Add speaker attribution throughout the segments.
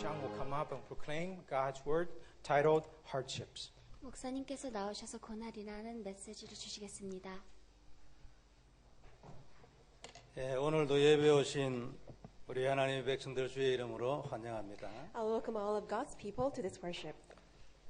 Speaker 1: John will come up and proclaim God's word titled Hardships.
Speaker 2: 목사님께서 나오셔서 고난이라는 메시지를 주시겠습니다.
Speaker 3: 오늘도 예배 오신 우리 하나님의 백성들 주의 이름으로 환영합니다.
Speaker 4: I'll welcome all of God's people to this worship.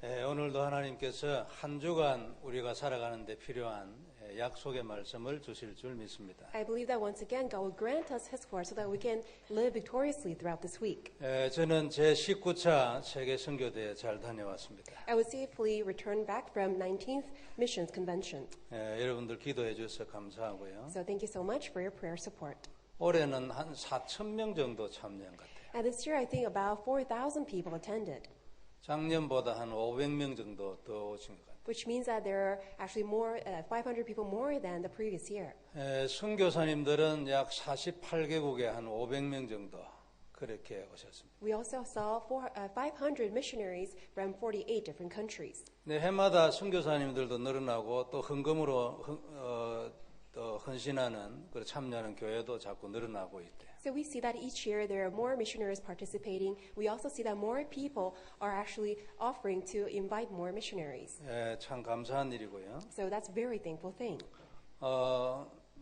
Speaker 3: 오늘도 하나님께서 한 주간 우리가 살아가는 데 필요한 약속의 말씀을 주실 줄 믿습니다.
Speaker 4: I believe that once again God will grant us His word so that we can live victoriously throughout this week.
Speaker 3: 저는 제 19차 세계 선교대에 잘 다녀왔습니다.
Speaker 4: I was safely returned back from 19th Missions Convention.
Speaker 3: 여러분들 기도해 주셔서 감사하고요.
Speaker 4: So thank you so much for your prayer support.
Speaker 3: 올해는 한 4,000명 정도 참여한 것 같아요.
Speaker 4: And this year I think about 4,000 people attended.
Speaker 3: 작년보다 한 500명 정도 더 오신 것 같아요.
Speaker 4: Which means that there are actually 500 people more than the previous year.
Speaker 3: 선교사님들은 약 48개국에 한 500명 정도 그렇게 오셨습니다.
Speaker 4: We also saw 500 missionaries from 48 different countries.
Speaker 3: 네, 해마다 선교사님들도 늘어나고 또 헌금으로 또 헌신하는 그 참여하는 교회도 자꾸 늘어나고 있대요.
Speaker 4: So we see that each year there are more missionaries participating. We also see that more people are actually offering to invite more missionaries.
Speaker 3: 참 감사한 일이고요.
Speaker 4: So that's a very thankful thing.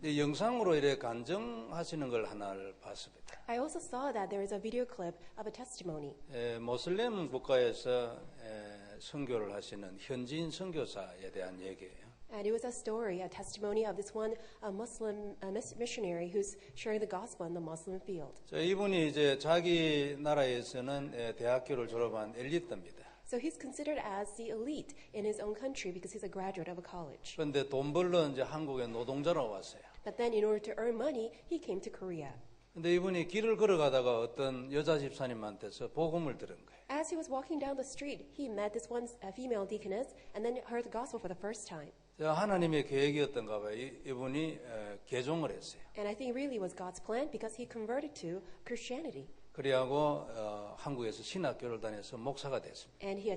Speaker 3: 이 영상으로 이렇게 간증하시는 걸 하나를 봤습니다.
Speaker 4: I also saw that there is a video clip of a testimony.
Speaker 3: 모슬렘 국가에서 선교를 하시는 현지인 선교사에 대한 얘기예요.
Speaker 4: And it was a story, a testimony of this one Muslim missionary who's sharing the gospel in the Muslim field.
Speaker 3: 이분이 이제 자기 나라에서는 대학교를 졸업한 엘리트입니다.
Speaker 4: So he's considered as the elite in his own country because he's a graduate of a college.
Speaker 3: 그런데 돈 벌러 이제 한국에 노동자로 왔어요.
Speaker 4: But then in order to earn money, he came to Korea.
Speaker 3: 근데 이분이 길을 걸어가다가 어떤 여자 집사님한테서 복음을 들은 거예요.
Speaker 4: As he was walking down the street, he met this one female deaconess and then heard the gospel for the first time.
Speaker 3: 하나님의 계획이었던가 봐요. 이분이 개종을 했어요.
Speaker 4: And I think really was God's plan because he converted to Christianity.
Speaker 3: 그리하고 한국에서 신학교를 다녀서 목사가 됐습니다.
Speaker 4: And he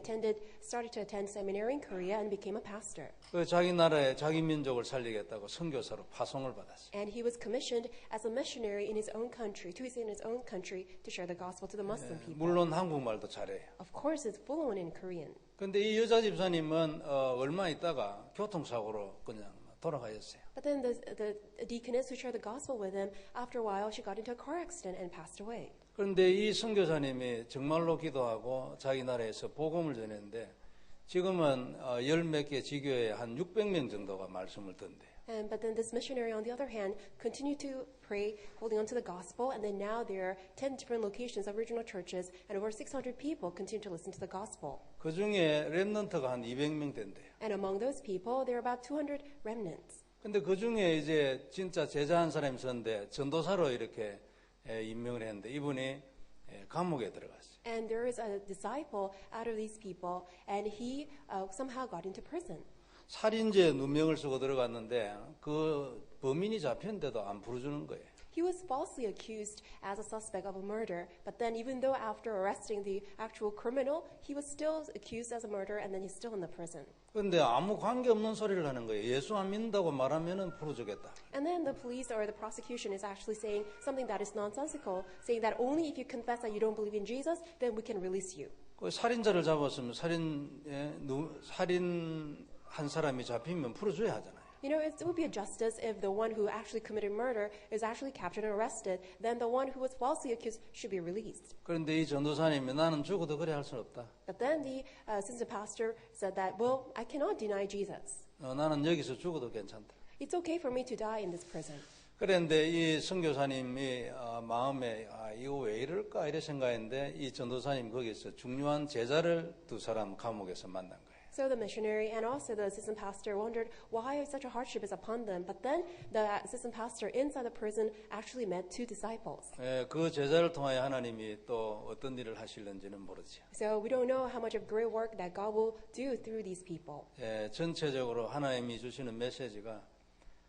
Speaker 4: started to attend seminary in Korea and became a pastor.
Speaker 3: 그 자기 나라의 자기 민족을 살리겠다고 선교사로 파송을 받았어요.
Speaker 4: And he was commissioned as a missionary in his own country, to share the gospel to the Muslim people.
Speaker 3: 물론 한국말도 잘해요.
Speaker 4: Of course, it's fluent in Korean.
Speaker 3: 근데 이 여자 집사님은 얼마 있다가 교통사고로 그냥 돌아가셨어요.
Speaker 4: But then the deaconess who shared the gospel with him, after a while, she got into a car accident and passed away.
Speaker 3: 그런데 이 선교사님이 정말로 기도하고 자기 나라에서 복음을 전했는데 지금은 10몇 개 지교에 한 600명 정도가 말씀을 듣는데요.
Speaker 4: But then this missionary, on the other hand, continued to pray, holding on to the gospel, and then now there are 10 different locations of regional churches, and over 600 people continue to listen to the gospel.
Speaker 3: 그 중에 렘넌트가 한 200명 된대요.
Speaker 4: And among those people, there are about 200 remnants.
Speaker 3: 근데 그 중에 이제 진짜 제자한 사람이 있었는데 전도사로 이렇게 임명을 했는데 이분이 감옥에 들어갔어요.
Speaker 4: And there is a disciple out of these people, and he somehow got into prison.
Speaker 3: 살인죄 누명을 쓰고 들어갔는데 그 범인이 잡혔는데도 안 풀어주는 거예요.
Speaker 4: He was falsely accused as a suspect of a murder, but then even though after arresting the actual criminal, he was still accused as a murderer, and then he's still in the prison.
Speaker 3: 그런데 아무 관계없는 소리를 하는 거예요. 예수 안 믿는다고 말하면은 풀어주겠다.
Speaker 4: And then the police or the prosecution is actually saying something that is nonsensical, saying that only if you confess that you don't believe in Jesus, then we can release you.
Speaker 3: 그 살인자를 잡았으면 살인 한 사람이 잡히면 풀어줘야 하잖아요.
Speaker 4: You know, it would be a justice if the one who actually committed murder is actually captured and arrested, then the one who was falsely accused should be released.
Speaker 3: 그런데 이 전도사님이 나는 죽어도 그래 할 수는 없다.
Speaker 4: But then the assistant pastor said that, well, I cannot deny Jesus.
Speaker 3: 나는 여기서 죽어도 괜찮다.
Speaker 4: It's okay for me to die in this prison.
Speaker 3: 그런데 이 선교사님이 마음에 이거 왜 이럴까 이래 생각했는데 이 전도사님 거기서 중요한 제자를 두 사람 감옥에서 만난 거예요.
Speaker 4: So the missionary and also the assistant pastor wondered why such a hardship is upon them. But then the assistant pastor inside the prison actually met two disciples.
Speaker 3: 그 제자를 통하여 하나님이 또 어떤 일을 하실는지는 모르죠.
Speaker 4: So we don't know how much of great work that God will do through these people.
Speaker 3: 전체적으로 하나님이 주시는 메시지가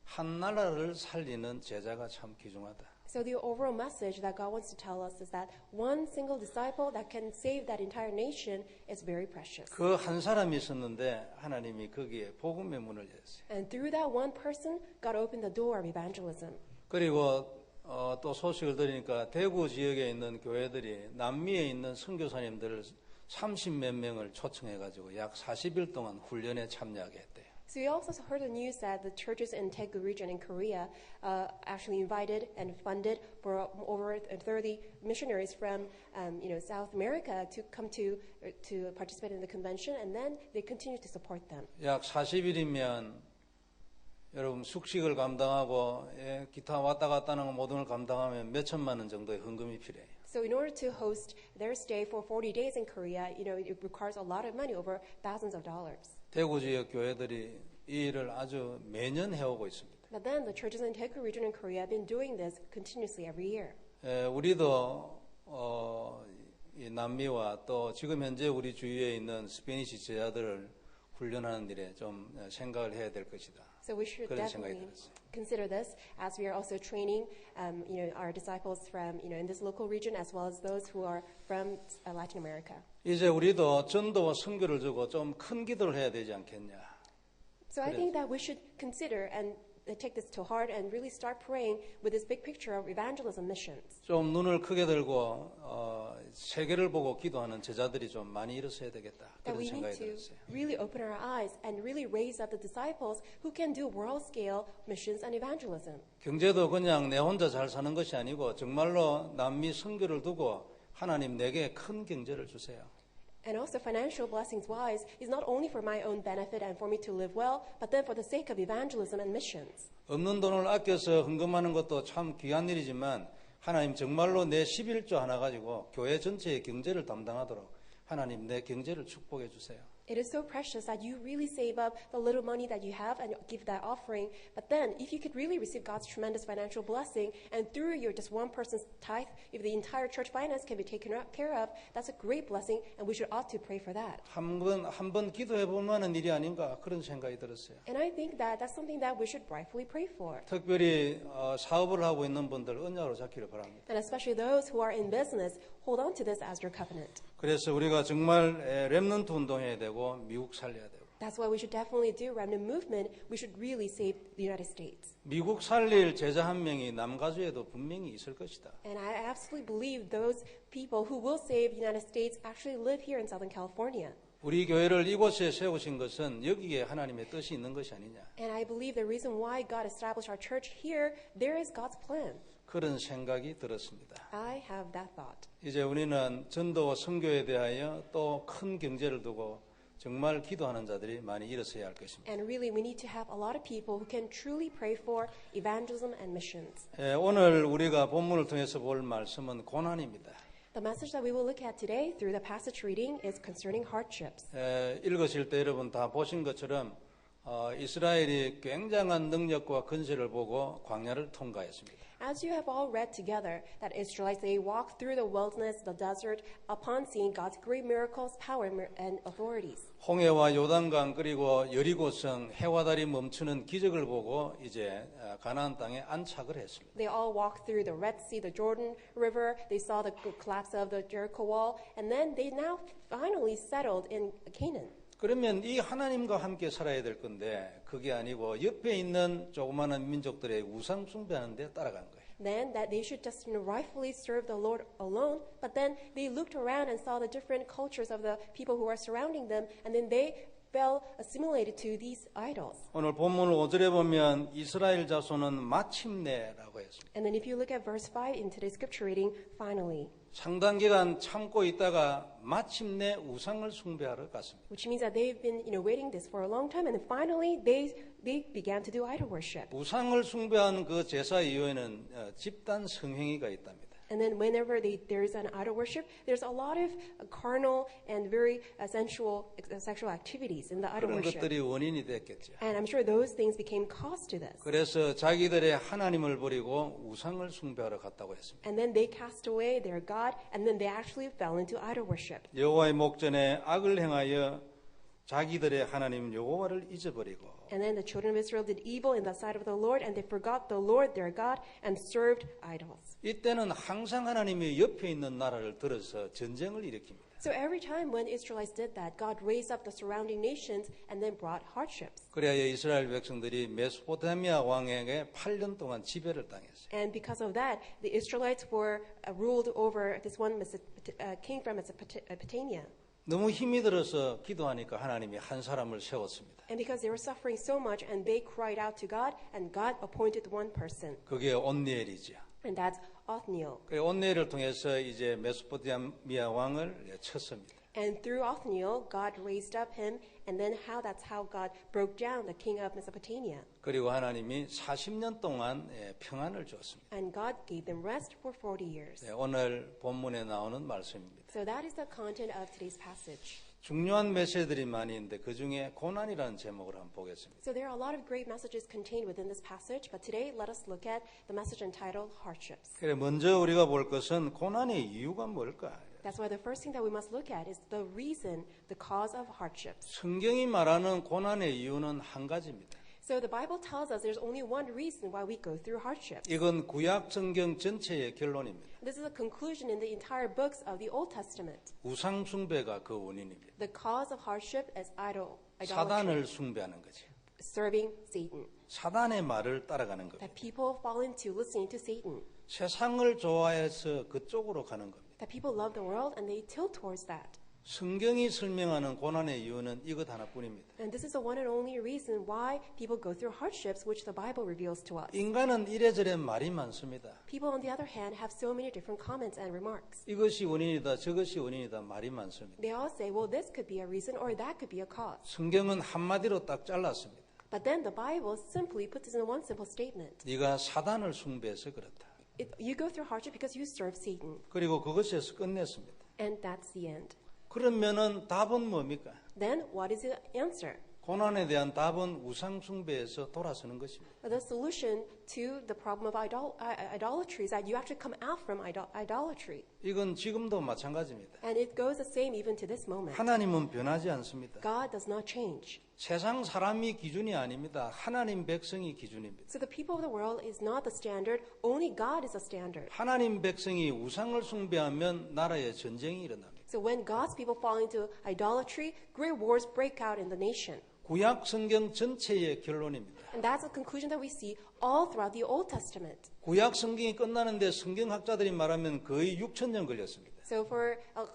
Speaker 3: 한 나라를 살리는 제자가 참 귀중하다.
Speaker 4: So the overall message that God wants to tell us is that one single disciple that can save that entire nation is very precious.
Speaker 3: 그 한 사람이 있었는데 하나님이 거기에 복음의 문을 열었어요.
Speaker 4: And through that one person, God opened the door of evangelism.
Speaker 3: 그리고 또 소식을 들으니까 대구 지역에 있는 교회들이 남미에 있는 선교사님들을 30몇 명을 초청해가지고 약 40일 동안 훈련에 참여하게 했대요.
Speaker 4: So we also heard the news that the churches in Daegu region in Korea actually invited and funded for over 30 missionaries from South America to come to participate in the convention, and then they continue to support them.
Speaker 3: 약 40일이면 여러분 숙식을 감당하고 기타 왔다 갔다 하는 거 모든 걸 감당하면 몇 천만 원 정도의 헌금이 필요해요.
Speaker 4: So in order to host their stay for 40 days in Korea, it requires a lot of money, over thousands of dollars.
Speaker 3: 대구 지역 교회들이 이 일을 아주 매년 해오고 있습니다.
Speaker 4: But then the churches in Daegu region in Korea have been doing this continuously every year.
Speaker 3: 우리도 이 남미와 또 지금 현재 우리 주위에 있는 스페니시 제자들을 훈련하는 일에 좀 생각을 해야 될 것이다.
Speaker 4: So we should
Speaker 3: 그런 생각이
Speaker 4: definitely
Speaker 3: 들었어요.
Speaker 4: consider this as we are also training, our disciples from, in this local region as well as those who are from Latin America.
Speaker 3: 이제 우리도 전도와 선교를 두고 좀 큰 기도를 해야 되지 않겠냐.
Speaker 4: So I think that we should consider and take this to heart and really start praying with this big picture of evangelism missions.
Speaker 3: 좀 눈을 크게 들고 세계를 보고 기도하는 제자들이 좀 많이 일어서야 되겠다.
Speaker 4: That
Speaker 3: 그런
Speaker 4: we need
Speaker 3: 생각이
Speaker 4: to
Speaker 3: 들었어요.
Speaker 4: really open our eyes and really raise up the disciples who can do world-scale missions and evangelism.
Speaker 3: 경제도 그냥 내 혼자 잘 사는 것이 아니고 정말로 남미 선교를 두고 하나님 내게 큰 경제를 주세요.
Speaker 4: And also financial blessings wise is not only for my own benefit and for me to live well, but then for the sake of evangelism and missions.
Speaker 3: 없는 돈을 아껴서 헌금하는 것도 참 귀한 일이지만 하나님 정말로 내 11조 하나 가지고 교회 전체의 경제를 담당하도록 하나님 내 경제를 축복해 주세요.
Speaker 4: It is so precious that you really save up the little money that you have and give that offering. But then, if you could really receive God's tremendous financial blessing, and through your just one person's tithe, if the entire church finance can be taken care of, that's a great blessing, and we should ought to pray for that.
Speaker 3: 한 번 기도해 볼 만한 일이 아닌가 그런 생각이 들었어요.
Speaker 4: And I think that that's something that we should rightfully pray for.
Speaker 3: 특별히 사업을 하고 있는 분들 은약으로 잡기를 바랍니다.
Speaker 4: And especially those who are in business, hold on to this as your covenant.
Speaker 3: 그래서 우리가 정말 렘넌트 운동해야 되고 미국 살려야 되고.
Speaker 4: That's why we should definitely do remnant movement. We should really save the United States.
Speaker 3: 미국 살릴 제자 한 명이 남가주에도 분명히 있을 것이다.
Speaker 4: And I absolutely believe those people who will save the United States actually live here in Southern California.
Speaker 3: 우리 교회를 이곳에 세우신 것은 여기에 하나님의 뜻이 있는 것이 아니냐.
Speaker 4: And I believe the reason why God established our church here, there is God's plan.
Speaker 3: 그런 생각이 들었습니다.
Speaker 4: I have that thought.
Speaker 3: 이제 우리는 전도와 선교에 대하여 또 큰 경제를 두고 정말 기도하는 자들이 많이 일어서야 할 것입니다.
Speaker 4: And really, we need to have a lot of people who can truly pray for evangelism and missions.
Speaker 3: 오늘 우리가 본문을 통해서 볼 말씀은 고난입니다.
Speaker 4: The message that we will look at today through the passage reading is concerning hardships.
Speaker 3: 읽으실 때 여러분 다 보신 것처럼 이스라엘이 굉장한 능력과 건세를 보고 광야를 통과했습니다.
Speaker 4: As you have all read together, that Israelites, they walked through the wilderness, the desert, upon seeing God's great miracles, power, and authorities.
Speaker 3: 홍해와 요단강 그리고 여리고성 해와달이 멈추는 기적을 보고 이제 가나안 땅에 안착을 했습니다.
Speaker 4: They all walked through the Red Sea, the Jordan River. They saw the collapse of the Jericho wall, and then they now finally settled in Canaan.
Speaker 3: 그러면 이 하나님과 함께 살아야 될 건데 그게 아니고 옆에 있는 조그마한 민족들의 우상 숭배하는 데 따라간 거예요.
Speaker 4: Then that they should just rightfully serve the Lord alone, but then they looked around and saw the different cultures of the people who are surrounding them, and then they fell assimilated to these idols.
Speaker 3: 오늘 본문 5절에 보면 이스라엘 자손은 마침내라고 했습니다.
Speaker 4: And then if you look at verse 5 in today's scripture reading, finally,
Speaker 3: 상당 기간 참고 있다가 마침내 우상을 숭배하러 갔습니다.
Speaker 4: which means that they've been waiting this for a long time, and then finally they began to do idol worship.
Speaker 3: 우상을 숭배하는 그 제사 이후에는 집단 성행위가 있답니다.
Speaker 4: And then whenever there is an idol worship, there's a lot of carnal and very sensual sexual activities in the idol
Speaker 3: 그런
Speaker 4: worship.
Speaker 3: 것들이 원인이 됐겠죠.
Speaker 4: And I'm sure those things became cause to this.
Speaker 3: 그래서 자기들의 하나님을 버리고 우상을 숭배하러 갔다고 했습니다.
Speaker 4: And then they cast away their God, and then they actually fell into idol worship.
Speaker 3: 여호와의 목전에 악을 행하여 자기들의 하나님 여호와를 잊어버리고
Speaker 4: And then the children of Israel did evil in the sight of the Lord, and they forgot the Lord their God and served idols.
Speaker 3: 이때는 항상 하나님의 옆에 있는 나라를 들어서 전쟁을 일으킵니다.
Speaker 4: So every time when Israelites did that, God raised up the surrounding nations and then brought hardships.
Speaker 3: 그래야 이스라엘 백성들이 메소포타미아 왕에게 8년 동안 지배를 당했어요.
Speaker 4: And because of that, the Israelites were ruled over this one king from Mesopotamia.
Speaker 3: 너무 힘이 들어서 기도하니까 하나님이 한 사람을 세웠습니다.
Speaker 4: And because they were suffering so much, and they cried out to God, and God appointed one person,
Speaker 3: 그게 온니엘이죠.
Speaker 4: and that's Othniel.
Speaker 3: 그 온니엘을 통해서 이제 메소포타미아 왕을 쳤습니다.
Speaker 4: And through Othniel, God raised up him, and then that's how God broke down the king of Mesopotamia.
Speaker 3: 그리고 하나님이 40년 동안 평안을 주었습니다.
Speaker 4: And God gave them rest for 40 years.
Speaker 3: 오늘 본문에 나오는 말씀입니다.
Speaker 4: So that is the content of today's passage.
Speaker 3: 중요한 메시지들이 많이 있는데 그 중에 고난이라는 제목을 한번 보겠습니다.
Speaker 4: So there are a lot of great messages contained within this passage, but today let us look at the message entitled Hardships.
Speaker 3: 그래 먼저 우리가 볼 것은 고난의 이유가 뭘까?
Speaker 4: That's why the first thing that we must look at is the reason, the cause of hardships.
Speaker 3: 성경이 말하는 고난의 이유는 한 가지입니다.
Speaker 4: So the Bible tells us there's only one reason why we go through hardships.
Speaker 3: 이건 구약 성경 전체의 결론입니다.
Speaker 4: This is a conclusion in the entire books of the Old Testament.
Speaker 3: 우상 숭배가 그 원인입니다.
Speaker 4: The cause of hardship is idolatry,
Speaker 3: 사단을 숭배하는 거죠.
Speaker 4: serving Satan.
Speaker 3: 사단의 말을 따라가는 겁니다.
Speaker 4: That people fall into listening to Satan.
Speaker 3: 세상을 좋아해서 그쪽으로 가는 겁니다.
Speaker 4: That people love the world and they tilt towards that.
Speaker 3: 성경이 설명하는 고난의 이유는 이것 하나뿐입니다.
Speaker 4: And this is the one and only reason why people go through hardships, which the Bible reveals to us.
Speaker 3: 인간은 이래저래 말이 많습니다.
Speaker 4: People, on the other hand, have so many different comments and remarks.
Speaker 3: 이것이 원인이다, 저것이 원인이다 말이 많습니다.
Speaker 4: They all say, well, this could be a reason or that could be a cause.
Speaker 3: 성경은 한마디로 딱 잘랐습니다.
Speaker 4: But then the Bible simply puts it in one simple statement.
Speaker 3: 네가 사단을 숭배해서 그렇다.
Speaker 4: You go through hardship because you serve Satan.
Speaker 3: 그리고 그것에서 끝냈습니다.
Speaker 4: And that's the end.
Speaker 3: 그러면은 답은 뭡니까?
Speaker 4: Then what is the answer?
Speaker 3: 고난에 대한 답은 우상 숭배에서 돌아서는 것입니다.
Speaker 4: The solution to the problem of idolatry is that you actually come out from idolatry.
Speaker 3: 이건 지금도 마찬가지입니다.
Speaker 4: And it goes the same even to this moment.
Speaker 3: 하나님은 변하지 않습니다.
Speaker 4: God does not change.
Speaker 3: 세상 사람이 기준이 아닙니다. 하나님 백성이 기준입니다.
Speaker 4: So the people of the world is not the standard, only God is the standard.
Speaker 3: 하나님 백성이 우상을 숭배하면 나라에 전쟁이 일어납니다.
Speaker 4: So when God's people fall into idolatry, great wars break out in the nation.
Speaker 3: 구약 성경 전체의 결론입니다.
Speaker 4: And that's a conclusion that we see all throughout the Old Testament.
Speaker 3: 구약 성경이 끝나는데 성경학자들이 말하면 거의 6,000년 걸렸습니다.
Speaker 4: So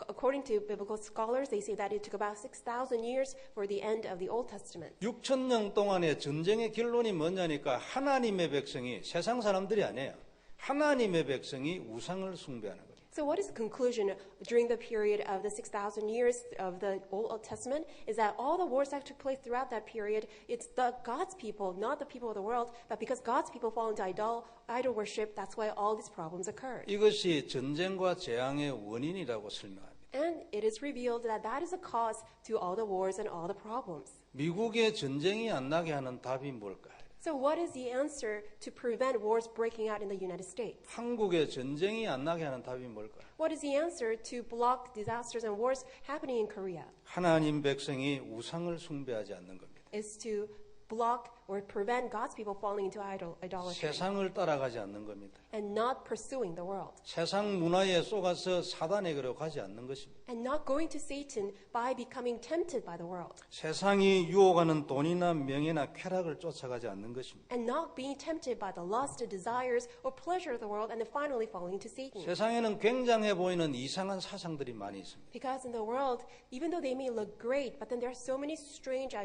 Speaker 4: according to biblical scholars, they say that it took about 6,000 years for the end of the Old Testament.
Speaker 3: 6,000년 동안의 전쟁의 결론이 뭐냐니까 하나님의 백성이 세상 사람들이 아니에요. 하나님의 백성이 우상을 숭배하는 거예요.
Speaker 4: So what is the conclusion during the period of the 6,000 years of the Old Testament is that all the wars that took place throughout that period, it's God's people, not the people of the world, but because God's people fall into idol worship, that's why all these problems occurred.
Speaker 3: 이것이 전쟁과 재앙의 원인이라고 설명합니다.
Speaker 4: And it is revealed that that is a cause to all the wars and all the problems.
Speaker 3: 미국의 전쟁이 안 나게 하는 답이 뭘까요?
Speaker 4: So what is the answer to prevent wars breaking out in the United States?
Speaker 3: 한국의 전쟁이 안 나게 하는 답이 뭘까요?
Speaker 4: What is the answer to block disasters and wars happening in Korea?
Speaker 3: 하나님 백성이 우상을 숭배하지 않는 겁니다.
Speaker 4: Is to block or prevent God's people falling into idolatry
Speaker 3: 세상을 따라가지 않는 겁니다.
Speaker 4: and not pursuing the world
Speaker 3: 세상 문화에 쏘가서 사단에게로 가지 않는 것입니다.
Speaker 4: and not going to Satan by becoming tempted by the world
Speaker 3: 세상이 유혹하는 돈이나 명예나 쾌락을 쫓아가지 않는 것입니다.
Speaker 4: and not being tempted by the lust, desires, or pleasure of the world and then finally falling into Satan.
Speaker 3: 세상에는 굉장해 보이는 이상한 사상들이 많이 있습니다.
Speaker 4: Because in the world, even though they may look great, but then there are so many strange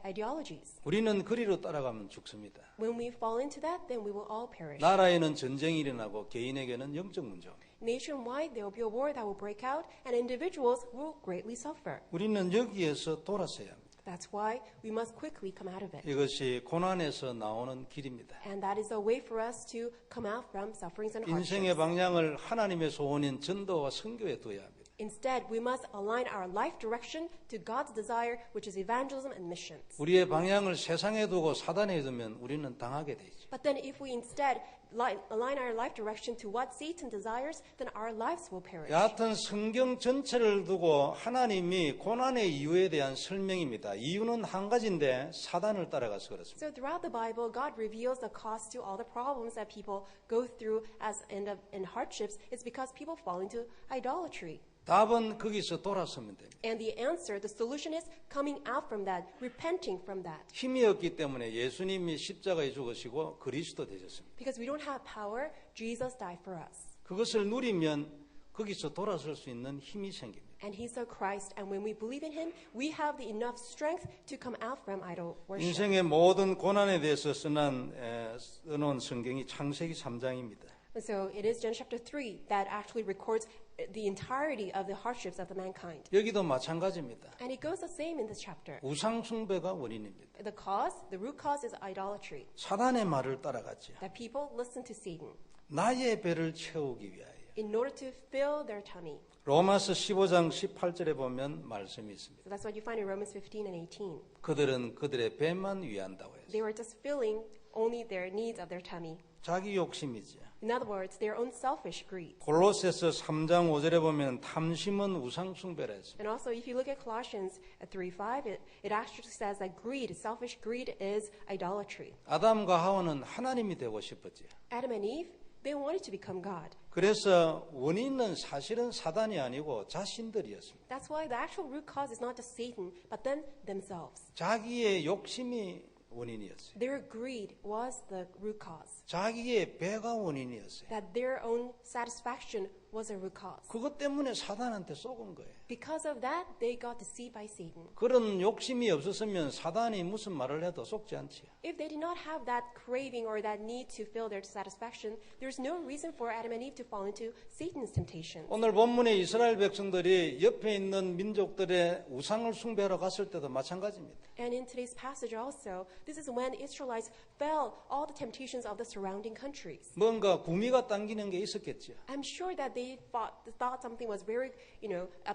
Speaker 4: ideologies.
Speaker 3: 우리는 그리로 따라가면 죽습니다.
Speaker 4: When we fall into that, then we will all perish.
Speaker 3: 나라에는 전쟁이 일어나고 개인에게는 영적 문제가 옵니다.
Speaker 4: Nationwide, there will be a war that will break out, and individuals will greatly suffer.
Speaker 3: 우리는 여기에서 돌아서야 합니다.
Speaker 4: That's why we must quickly come out of it.
Speaker 3: 이것이 고난에서 나오는 길입니다.
Speaker 4: And that is a way for us to come out from sufferings and
Speaker 3: 인생의
Speaker 4: hardships.
Speaker 3: 방향을 하나님의 소원인 전도와 선교에 둬야 합니다.
Speaker 4: Instead, we must align our life direction to God's desire, which is evangelism and missions.
Speaker 3: 우리의 방향을 세상에 두고 사단에 두면 우리는 당하게 되죠.
Speaker 4: But then if we instead align our life direction to what Satan desires, then our lives will perish.
Speaker 3: 여하튼 성경 전체를 두고 하나님이 고난의 이유에 대한 설명입니다. 이유는 한 가지인데 사단을 따라가서 그렇습니다.
Speaker 4: So throughout the Bible, God reveals the cause to all the problems that people go through as in hardships. It's because people fall into idolatry.
Speaker 3: 답은 거기서 돌아서면 됩니다.
Speaker 4: And the answer, the solution is coming out from that, repenting from that.
Speaker 3: 힘이 없기 때문에 예수님이 십자가에 죽으시고 그리스도 되셨습니다.
Speaker 4: Because we don't have power, Jesus died for us.
Speaker 3: 그것을 누리면 거기서 돌아설 수 있는 힘이 생깁니다.
Speaker 4: And he's the Christ, and when we believe in him, we have the enough strength to come out from idol worship.
Speaker 3: 인생의 모든 고난에 대해서 써놓은 성경이 창세기 3장입니다.
Speaker 4: And so it is Genesis chapter 3 that actually records the entirety of the hardships of the mankind.
Speaker 3: 여기도 마찬가지입니다.
Speaker 4: And it goes the same in this chapter.
Speaker 3: 우상 숭배가 원인입니다.
Speaker 4: The root cause is idolatry.
Speaker 3: 사단의 말을 따라갔죠.
Speaker 4: That people listen to Satan
Speaker 3: 나의 배를 채우기 위하여.
Speaker 4: in order to fill their tummy.
Speaker 3: 로마서 15장 18절에 보면 말씀이 있습니다.
Speaker 4: So that's what you find in Romans 15 and 18.
Speaker 3: 그들은 그들의 배만 위한다고 해서.
Speaker 4: They were just filling only their needs of their tummy.
Speaker 3: 자기 욕심이죠.
Speaker 4: In other words, their own selfish greed.
Speaker 3: 골로새서 3장 5절에 보면 탐심은 우상 숭배라 했습니다.
Speaker 4: And also, if you look at Colossians 3:5, it actually says that selfish greed is idolatry.
Speaker 3: 아담과 하와는 하나님이 되고 싶었지요.
Speaker 4: Adam and Eve, they wanted to become God.
Speaker 3: 그래서 원인은 사실은 사단이 아니고 자신들이었습니다.
Speaker 4: That's why the actual root cause is not just Satan, but then themselves.
Speaker 3: 자기의 욕심이 원인이었어요.
Speaker 4: Their greed was the root cause.
Speaker 3: 자기의 배가 원인이었어요.
Speaker 4: That their own satisfaction was a root cause.
Speaker 3: 그것 때문에 사단한테 속은 거예요.
Speaker 4: Because of that, they got deceived by Satan.
Speaker 3: 그런 욕심이 없었으면 사단이 무슨 말을 해도 속지 않지요.
Speaker 4: If they did not have that craving or that need to fill their satisfaction, there's no reason for Adam and Eve to fall into Satan's temptation.
Speaker 3: 오늘 본문에 이스라엘 백성들이 옆에 있는 민족들의 우상을 숭배하러 갔을 때도 마찬가지입니다.
Speaker 4: And in today's passage also, this is when Israelites fell all the temptations of the surrounding countries.
Speaker 3: 뭔가 구미가 당기는 게 있었겠죠.
Speaker 4: I'm sure that they thought something was very,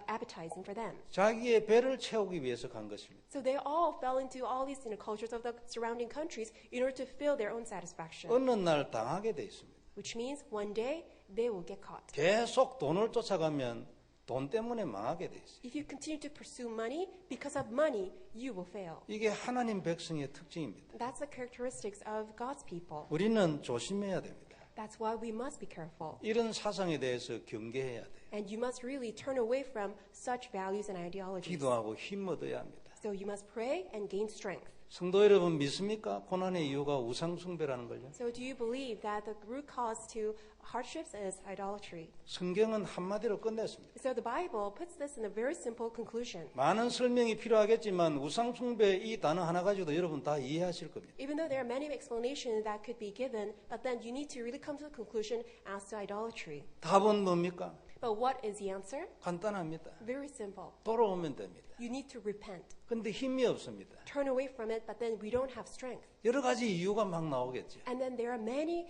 Speaker 4: appetizing for them.
Speaker 3: 자기의 배를 채우기 위해서 간 것입니다.
Speaker 4: So they all fell into all these cultures of the surrounding countries in order to fill their own satisfaction.
Speaker 3: 어느 날 당하게 돼 있습니다.
Speaker 4: Which means one day they will get caught.
Speaker 3: 계속 돈을 쫓아가면 돈 때문에 망하게 돼 있어요.
Speaker 4: If you continue to pursue money, because of money, you will fail.
Speaker 3: 이게 하나님 백성의 특징입니다.
Speaker 4: That's the characteristics of God's people.
Speaker 3: 우리는 조심해야 됩니다.
Speaker 4: That's why we must be careful.
Speaker 3: 이런 사상에 대해서 경계해야 돼요.
Speaker 4: And you must really turn away from such values and ideologies.
Speaker 3: 기도하고 힘 얻어야 합니다.
Speaker 4: So you must pray and gain strength.
Speaker 3: 성도 여러분 믿습니까? 고난의 이유가 우상 숭배라는 걸요?
Speaker 4: So do you believe that the root cause to hardships is idolatry?
Speaker 3: 성경은 한마디로 끝냈습니다.
Speaker 4: So the Bible puts this in a very simple conclusion.
Speaker 3: 많은 설명이 필요하겠지만 우상 숭배 이 단어 하나 가지고도 여러분 다 이해하실 겁니다.
Speaker 4: Even though there are many explanations that could be given, but then you need to really come to the conclusion as to idolatry.
Speaker 3: 답은 뭡니까?
Speaker 4: But what is the answer?
Speaker 3: 간단합니다.
Speaker 4: Very simple.
Speaker 3: 돌아오면 됩니다.
Speaker 4: You need to repent.
Speaker 3: 근데 힘이 없습니다.
Speaker 4: Turn away from it, but then we don't have strength.
Speaker 3: 여러 가지 이유가 막 나오겠죠.
Speaker 4: And then there are many,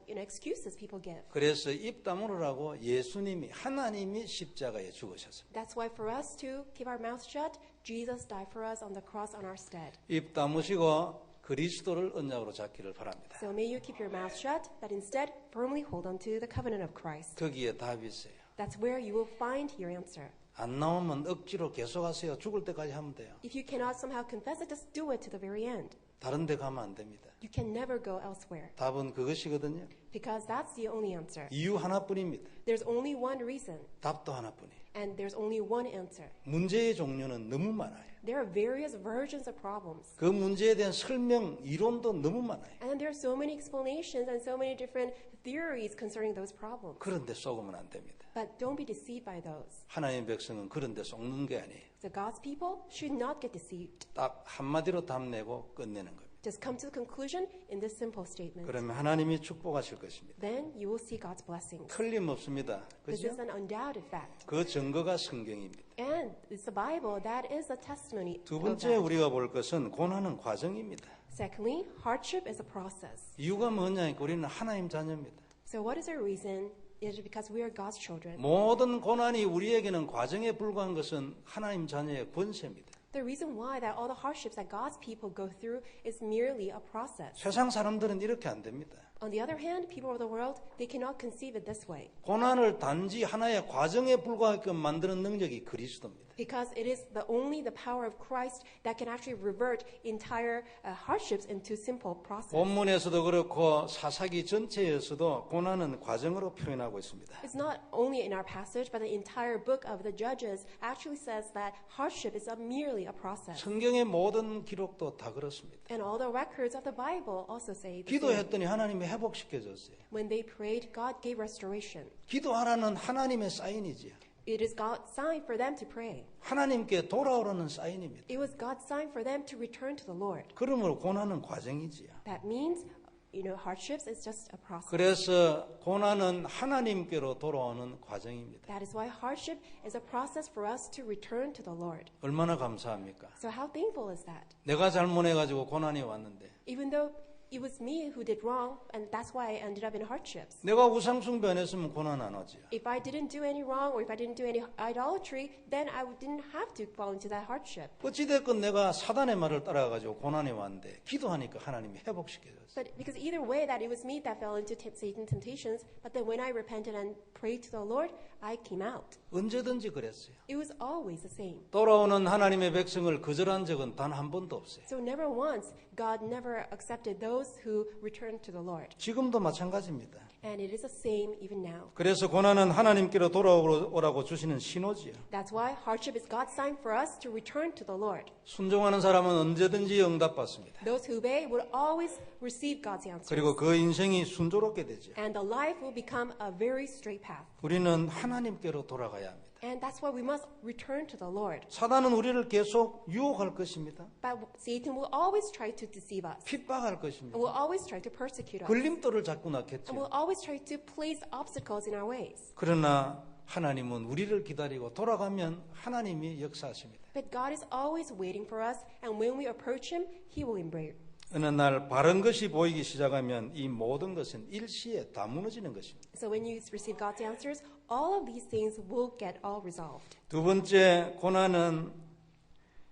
Speaker 4: excuses people give.
Speaker 3: 그래서 입 다물으라고 예수님이 하나님이 십자가에 죽으셨습니다.
Speaker 4: That's why for us to keep our mouth shut, Jesus died for us on the cross on our stead.
Speaker 3: 입 다무시고 그리스도를 언약으로 잡기를 바랍니다.
Speaker 4: So may you keep your mouth shut, but instead firmly hold on to the covenant of Christ.
Speaker 3: 거기에 답이 있어요.
Speaker 4: That's where you will find your answer.
Speaker 3: 안 나오면 억지로 계속하세요. 죽을 때까지 하면 돼요.
Speaker 4: If you cannot somehow confess it, just do it to the very end.
Speaker 3: 다른 데 가면 안 됩니다.
Speaker 4: You can never go elsewhere.
Speaker 3: 답은 그것이거든요.
Speaker 4: Because that's the only answer.
Speaker 3: 이유 하나뿐입니다.
Speaker 4: There's only one reason,
Speaker 3: 답도 하나뿐이에요.
Speaker 4: and there's only one answer.
Speaker 3: 문제의 종류는 너무 많아요.
Speaker 4: There are various versions of problems.
Speaker 3: 그 문제에 대한 설명, 이론도 너무 많아요.
Speaker 4: And then there are so many explanations and so many different theories concerning those problems.
Speaker 3: 그런데 속으면 안 됩니다.
Speaker 4: But don't be deceived by those.
Speaker 3: 하나님의 백성은 그런데 속는 게 아니에요.
Speaker 4: So God's people should not get deceived.
Speaker 3: 딱 한마디로 답 내고 끝내는 겁니다.
Speaker 4: Just come to the conclusion in this simple statement.
Speaker 3: 그러면 하나님이 축복하실 것입니다.
Speaker 4: Then you will see God's blessings.
Speaker 3: 틀림없습니다.
Speaker 4: This
Speaker 3: 그죠?
Speaker 4: is an undoubted fact.
Speaker 3: 그 증거가 성경입니다.
Speaker 4: And it's the Bible that is a testimony
Speaker 3: 두
Speaker 4: of
Speaker 3: 번째
Speaker 4: that.
Speaker 3: 우리가 볼 것은 고난은 과정입니다.
Speaker 4: Secondly, hardship is a process.
Speaker 3: 이유가 뭐냐니까 우리는 하나님 자녀입니다.
Speaker 4: So what is our reason? It is because we are God's children.
Speaker 3: 모든 고난이 우리에게는 과정에 불과한 것은 하나님 자녀의 권세입니다.
Speaker 4: The reason why that all the hardships that God's people go through is merely a process.
Speaker 3: 세상 사람들은 이렇게 안 됩니다.
Speaker 4: On the other hand, people of the world, they cannot conceive it this way.
Speaker 3: 고난을 단지 하나의 과정에 불과하게끔 만드는 능력이 그리스도입니다.
Speaker 4: Because it is only the power of Christ that can actually revert entire hardships into simple process.
Speaker 3: 본문에서도 그렇고 사사기 전체에서도 고난은 과정으로 표현하고 있습니다.
Speaker 4: It's not only in our passage, but the entire book of the Judges actually says that hardship is merely a process.
Speaker 3: 성경의 모든 기록도 다 그렇습니다.
Speaker 4: And all the records of the Bible also say the same.
Speaker 3: 기도했더니 하나님이 회복시켜줬어요.
Speaker 4: When they prayed, God gave restoration.
Speaker 3: 기도하라는 하나님의 사인이지요.
Speaker 4: It is God's sign for them to pray.
Speaker 3: 하나님께 돌아오라는 사인입니다.
Speaker 4: It was God's sign for them to return to the Lord.
Speaker 3: 그러므로 고난은 과정이지요.
Speaker 4: That means, hardships is just a process.
Speaker 3: 그래서 고난은 하나님께로 돌아오는 과정입니다.
Speaker 4: That is why hardship is a process for us to return to the Lord.
Speaker 3: 얼마나 감사합니까?
Speaker 4: So how thankful is that?
Speaker 3: 내가 잘못해가지고 고난이 왔는데
Speaker 4: Even though it was me who did wrong, and that's why I ended up in hardships.
Speaker 3: 내가 우상숭배 안 했으면 고난 안 오지요.
Speaker 4: If I didn't do any wrong, or if I didn't do any idolatry, then I didn't have to fall into that hardship.
Speaker 3: 어찌됐건 내가 사단의 말을 따라가지고 고난이 왔는데 기도하니까 하나님이 회복시켜줬어요.
Speaker 4: But because either way, that it was me that fell into Satan's temptations, but then when I repented and prayed to the Lord, I came out.
Speaker 3: 언제든지 그랬어요.
Speaker 4: It was always the same.
Speaker 3: 돌아오는 하나님의 백성을 거절한 적은 단 한 번도 없어요.
Speaker 4: So never once, God never accepted those who returned to the Lord.
Speaker 3: 지금도 마찬가지입니다.
Speaker 4: And it is the same even now.
Speaker 3: 그래서 고난은 하나님께로 돌아오라고 주시는 신호지요.
Speaker 4: That's why hardship is God's sign for us to return to the Lord.
Speaker 3: 순종하는 사람은 언제든지 응답받습니다.
Speaker 4: Those who obey will always receive God's answers.
Speaker 3: 그리고 그 인생이 순조롭게 되죠.
Speaker 4: And the life will become a very straight path.
Speaker 3: 우리는 하나님께로 돌아가야 합니다.
Speaker 4: And that's why we must return to the Lord.
Speaker 3: 사단은 우리를 계속 유혹할 것입니다.
Speaker 4: But Satan will always try to deceive us.
Speaker 3: 핍박할
Speaker 4: And
Speaker 3: 것입니다.
Speaker 4: will always try to persecute us.
Speaker 3: 걸림돌을 자꾸
Speaker 4: And
Speaker 3: 낳겠죠.
Speaker 4: will always try to place obstacles in our ways.
Speaker 3: 그러나 하나님은 우리를 기다리고 돌아가면 하나님이 역사하십니다.
Speaker 4: But God is always waiting for us, and when we approach Him, He will embrace.
Speaker 3: 어느 날 바른 것이 보이기 시작하면 이 모든 것은 일시에 다 무너지는 것입니다.
Speaker 4: So when you receive God's answers, all of these things will get all resolved.
Speaker 3: 두 번째 고난은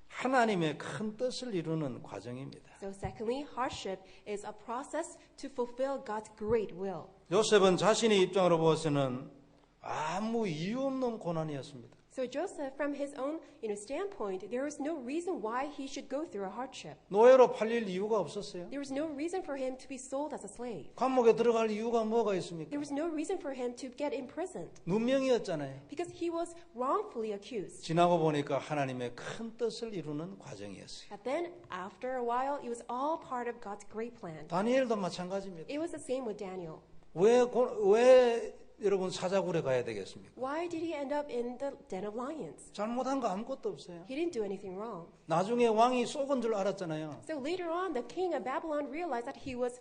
Speaker 3: 하나님의 큰 뜻을 이루는 과정입니다.
Speaker 4: So secondly, hardship is a process to fulfill God's great will.
Speaker 3: 요셉은 자신의 입장으로 보아서는 아무 이유 없는 고난이었습니다.
Speaker 4: So Joseph, from his own standpoint, there was no reason why he should go through a hardship.
Speaker 3: 노예로 팔릴 이유가 없었어요.
Speaker 4: There was no reason for him to be sold as a slave.
Speaker 3: 감옥에 들어갈 이유가 뭐가 있습니까?
Speaker 4: There was no reason for him to get imprisoned
Speaker 3: 누명이었잖아요.
Speaker 4: because he was wrongfully accused.
Speaker 3: 지나고 보니까 하나님의 큰 뜻을 이루는 과정이었어요.
Speaker 4: But then, after a while, it was all part of God's great plan.
Speaker 3: 다니엘도 마찬가지입니다.
Speaker 4: It was the same with Daniel.
Speaker 3: 왜 여러분 사자굴에 가야 되겠습니까?
Speaker 4: Why did he end up in the den of lions?
Speaker 3: 잘못한 거 아무것도 없어요.
Speaker 4: He didn't do anything wrong.
Speaker 3: 나중에 왕이 속은 줄 알았잖아요.
Speaker 4: So later on, the king of Babylon realized that he was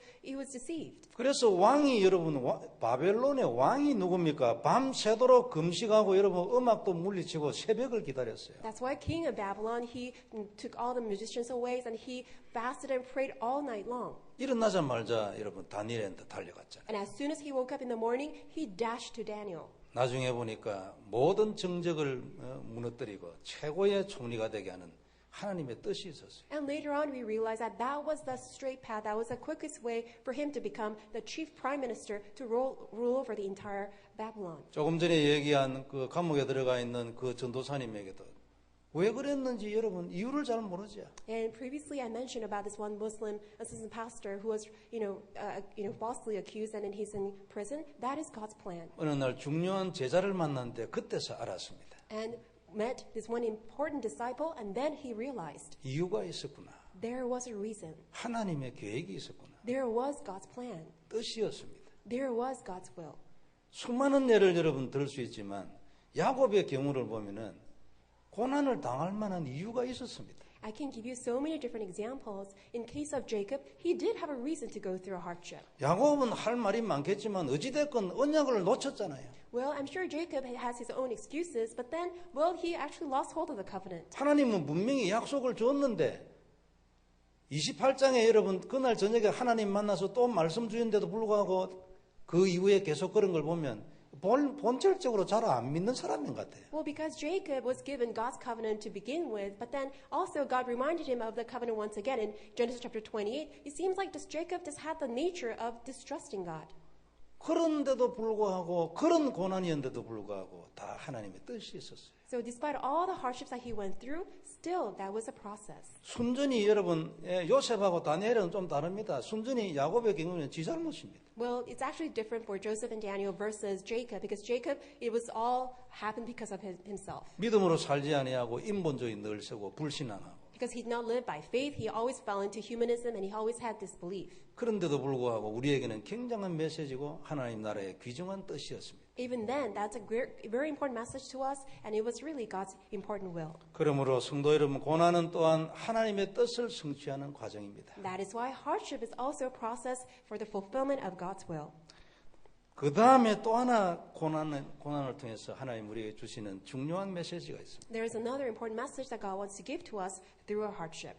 Speaker 4: deceived.
Speaker 3: 그래서 왕이 여러분 바벨론의 왕이 누굽니까? 밤새도록 금식하고 여러분 음악도 물리치고 새벽을 기다렸어요.
Speaker 4: That's why king of Babylon, he took all the musicians away and he fasted and prayed all night long.
Speaker 3: 일어나자마자 여러분 다니엘한테 달려갔잖아요.
Speaker 4: And as soon as he woke up in the morning, he dashed to Daniel.
Speaker 3: 나중에 보니까 모든 정적을 무너뜨리고 최고의 총리가 되게 하는 하나님의 뜻이 있었어요.
Speaker 4: And later on, we realized that that was the straight path, that was the quickest way for him to become the chief prime minister to rule over the entire Babylon.
Speaker 3: 조금 전에 얘기한 그 감옥에 들어가 있는 그 전도사님에게도 왜 그랬는지 여러분 이유를 잘 모르죠.
Speaker 4: And previously, I mentioned about this one Muslim assistant pastor who was, falsely accused and he's in prison. That is God's plan.
Speaker 3: 어느 날 중요한 제자를 만났는데 그때서 알았습니다.
Speaker 4: And met this one important disciple, and then he realized
Speaker 3: 이유가 있었구나.
Speaker 4: there was a reason.
Speaker 3: 하나님의 계획이 있었구나.
Speaker 4: There was God's plan.
Speaker 3: 뜻이었습니다.
Speaker 4: There was God's will.
Speaker 3: 수많은 예를 여러분 들 수 있지만 야곱의 경우를 보면은 고난을 당할 만한 이유가 있었습니다.
Speaker 4: I can give you so many different examples. In case of Jacob, he did have a reason to go through a hardship.
Speaker 3: 야곱은 할 말이 많겠지만 어찌됐건 언약을 놓쳤잖아요.
Speaker 4: Well, I'm sure Jacob has his own excuses, but then, he actually lost hold of the covenant.
Speaker 3: 하나님은 분명히 약속을 줬는데 28장에 여러분 그날 저녁에 하나님 만나서 또 말씀 주는데도 불구하고 그 이후에 계속 그런 걸 보면 본질적으로 잘 안 믿는 사람인 것 같아요.
Speaker 4: Well, because Jacob was given God's covenant to begin with, but then also God reminded him of the covenant once again in Genesis chapter 28. It seems like Jacob just had the nature of distrusting God.
Speaker 3: 그런데도 불구하고 그런 고난이었는데도 불구하고 다 하나님의 뜻이 있었어요.
Speaker 4: So despite all the hardships that he went through, still that was a process.
Speaker 3: 순전히 여러분 요셉하고 다니엘은 좀 다릅니다. 순전히 야곱의 경우는 지 잘못입니다.
Speaker 4: Well, it's actually different for Joseph and Daniel versus Jacob, because Jacob, it was all happened because of himself.
Speaker 3: 믿음으로 살지 아니하고 인본주의 늘 세고 불신앙하고.
Speaker 4: Because he did not live by faith, he always fell into humanism and he always had disbelief.
Speaker 3: 그런데도 불구하고 우리에게는 굉장한 메시지고 하나님 나라의 귀중한 뜻이었습니다.
Speaker 4: Even then, that's a very important message to us, and it was really God's important will.
Speaker 3: 그러므로 성도 여러분, 고난은 또한 하나님의 뜻을 성취하는 과정입니다.
Speaker 4: That is why hardship is also a process for the fulfillment of God's will.
Speaker 3: 그 다음에 또 하나 고난을 통해서 하나님 우리에게 주시는 중요한 메시지가 있습니다.
Speaker 4: There is another important message that God wants to give to us through a hardship.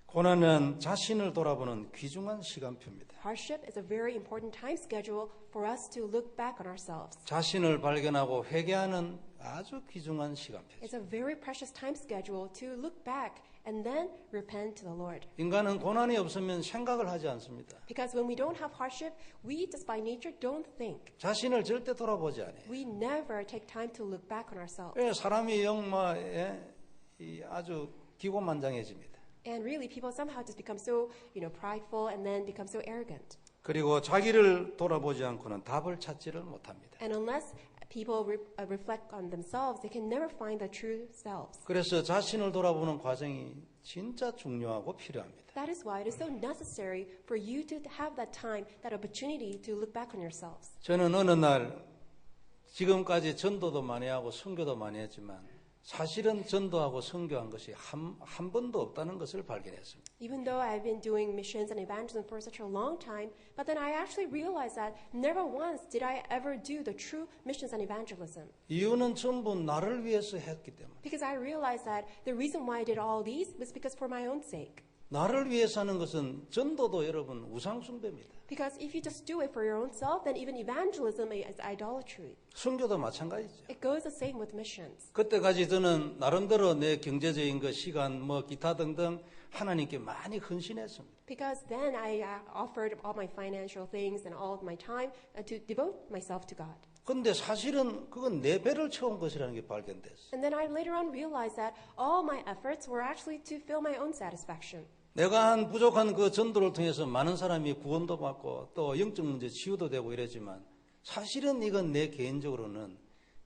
Speaker 3: 고난은 자신을 돌아보는 귀중한 시간표입니다.
Speaker 4: Hardship is a very important time schedule for us to look back on ourselves.
Speaker 3: 자신을 발견하고 회개하는 아주 귀중한 시간표죠.
Speaker 4: It's a very precious time schedule to look back and then repent to the Lord.
Speaker 3: 인간은 고난이 없으면 생각을 하지 않습니다.
Speaker 4: Because when we don't have hardship, we just by nature don't think.
Speaker 3: 자신을 절대 돌아보지 않아요.
Speaker 4: We never take time to look back on ourselves.
Speaker 3: 사람이 아주 기고만장해집니다.
Speaker 4: And really, people somehow just become so, prideful and then become so arrogant.
Speaker 3: 그리고 자기를 돌아보지 않고는 답을 찾지를 못합니다.
Speaker 4: And unless people reflect on themselves, they can never find the true selves.
Speaker 3: 그래서 자신을 돌아보는 과정이 진짜 중요하고 필요합니다.
Speaker 4: That is why it is so necessary for you to have that time, that opportunity to look back on yourselves.
Speaker 3: 저는 어느 날 지금까지 전도도 많이 하고 선교도 많이 했지만 사실은 전도하고 선교한 것이 한 번도 없다는 것을 발견했습니다.
Speaker 4: Even though I've been doing missions and evangelism for such a long time, but then I actually realized that never once did I ever do the true missions and evangelism.
Speaker 3: 이유는 전부 나를 위해서 했기 때문에.
Speaker 4: Because I realized that the reason why I did all these was because for my own sake.
Speaker 3: 나를 위해서 하는 것은 전도도 여러분 우상숭배입니다.
Speaker 4: Because if you just do it for your own self, then even evangelism is idolatry.
Speaker 3: 선교도 마찬가지죠.
Speaker 4: It goes the same with missions.
Speaker 3: 그때까지 저는 나름대로 내 경제적인 것, 시간, 기타 등등 하나님께 많이 헌신했습니다.
Speaker 4: Because then I offered all my financial things and all of my time to devote myself to God.
Speaker 3: 근데 사실은 그건 내 배를 채운 것이라는 게 발견됐어요.
Speaker 4: And then I later on realized that all my efforts were actually to fill my own satisfaction.
Speaker 3: 내가 한 부족한 그 전도를 통해서 많은 사람이 구원도 받고 또 영적 문제 치유도 되고 이랬지만 사실은 이건 내 개인적으로는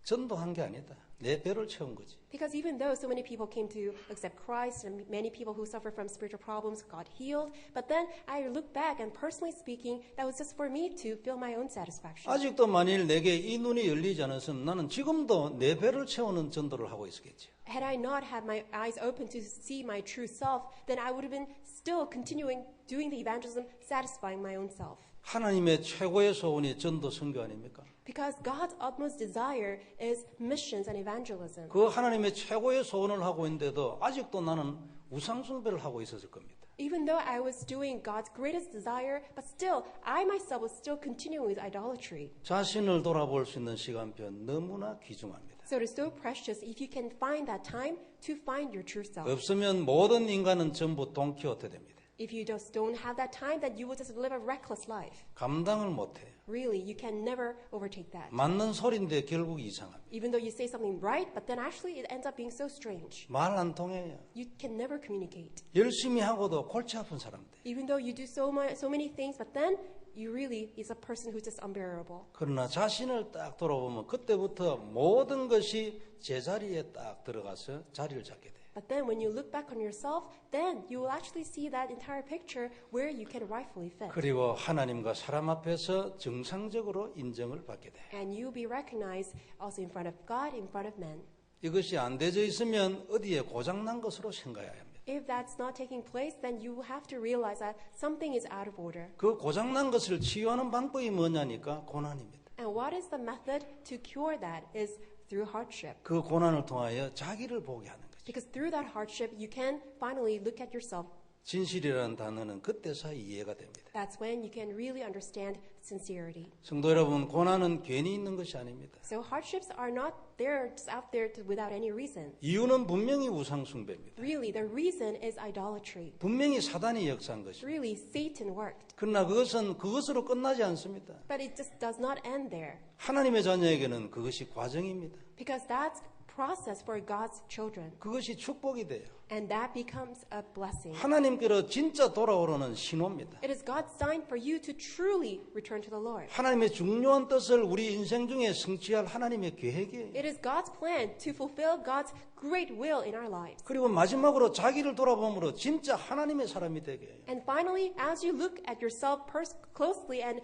Speaker 3: 전도한 게 아니다. 내 배를 채운 거지.
Speaker 4: Because even though so many people came to accept Christ and many people who suffer from spiritual problems got healed, but then I look back and personally speaking, that was just for me to fill my own satisfaction.
Speaker 3: 아직도 만일 내게 이 눈이 열리지 않았으면 나는 지금도 내 배를 채우는 전도를 하고 있었겠지.
Speaker 4: Had I not had my eyes open to see my true self, then I would have been still continuing doing the evangelism, satisfying my own self.
Speaker 3: 하나님의 최고의 소원이 전도 선교 아닙니까?
Speaker 4: Because God's utmost desire is missions and evangelism.
Speaker 3: 그 하나님의 최고의 소원을 하고 있는데도 아직도 나는 우상숭배를 하고 있었을 겁니다.
Speaker 4: Even though I was doing God's greatest desire, but still, I myself was still continuing with idolatry.
Speaker 3: 자신을 돌아볼 수 있는 시간표 너무나 귀중합니다.
Speaker 4: So it is so precious if you can find that time to find your true self.
Speaker 3: 없으면 모든 인간은 전부 돈키호테 됩니다.
Speaker 4: If you just don't have that time, then you will just live a reckless life.
Speaker 3: 감당을 못해요.
Speaker 4: Really, you can never overtake that.
Speaker 3: 맞는 소리인데 결국 이상합니다.
Speaker 4: Even though you say something right, but then actually it ends up being so strange.
Speaker 3: 말 안 통해요.
Speaker 4: You can never communicate.
Speaker 3: 열심히 하고도 골치 아픈 사람들.
Speaker 4: Even though you do so many things, but then you really is a person who's just unbearable.
Speaker 3: 그러나 자신을 딱 돌아보면 그때부터 모든 것이 제자리에 딱 들어가서 자리를 잡게 돼요.
Speaker 4: But then when you look back on yourself, then you will actually see that entire picture where you can rightfully fit.
Speaker 3: 그리고 하나님과 사람 앞에서 정상적으로 인정을 받게 돼요.
Speaker 4: And you'll be recognized also in front of God, in front of men.
Speaker 3: 이것이 안 되져 있으면 어디에 고장난 것으로 생각해야 합니다.
Speaker 4: If that's not taking place, then you have to realize that something is out of order.
Speaker 3: 그 고장난 것을 치유하는 방법이 뭐냐니까 고난입니다.
Speaker 4: And what is the method to cure that is through hardship.
Speaker 3: 그 고난을 통하여 자기를 보게 하는 거죠.
Speaker 4: Because through that hardship, you can finally look at yourself.
Speaker 3: 진실이라는 단어는 그때서 이해가 됩니다.
Speaker 4: That's when you can really understand sincerity.
Speaker 3: 성도 여러분, 고난은 괜히 있는 것이 아닙니다.
Speaker 4: So hardships are not there just out there without any reason.
Speaker 3: 이유는 분명히 우상숭배입니다.
Speaker 4: Really, the reason is idolatry.
Speaker 3: 분명히 사단이 역사한 것입니다.
Speaker 4: Really, Satan worked.
Speaker 3: 그러나 그것은 그것으로 끝나지 않습니다.
Speaker 4: But it just does not end there.
Speaker 3: 하나님의 자녀에게는 그것이 과정입니다.
Speaker 4: Because that's process for God's children.
Speaker 3: 그것이 축복이 돼요.
Speaker 4: And that becomes a blessing.
Speaker 3: 하나님께로 진짜 돌아오려는 신호입니다.
Speaker 4: It is God's sign for you to truly return to the Lord.
Speaker 3: 하나님의 중요한 뜻을 우리 인생 중에 성취할 하나님의 계획이에요.
Speaker 4: It is God's plan to fulfill God's great will in our lives.
Speaker 3: 그리고 마지막으로 자기를 돌아봄으로 진짜 하나님의 사람이 되게 해요.
Speaker 4: And finally, as you look at yourself closely and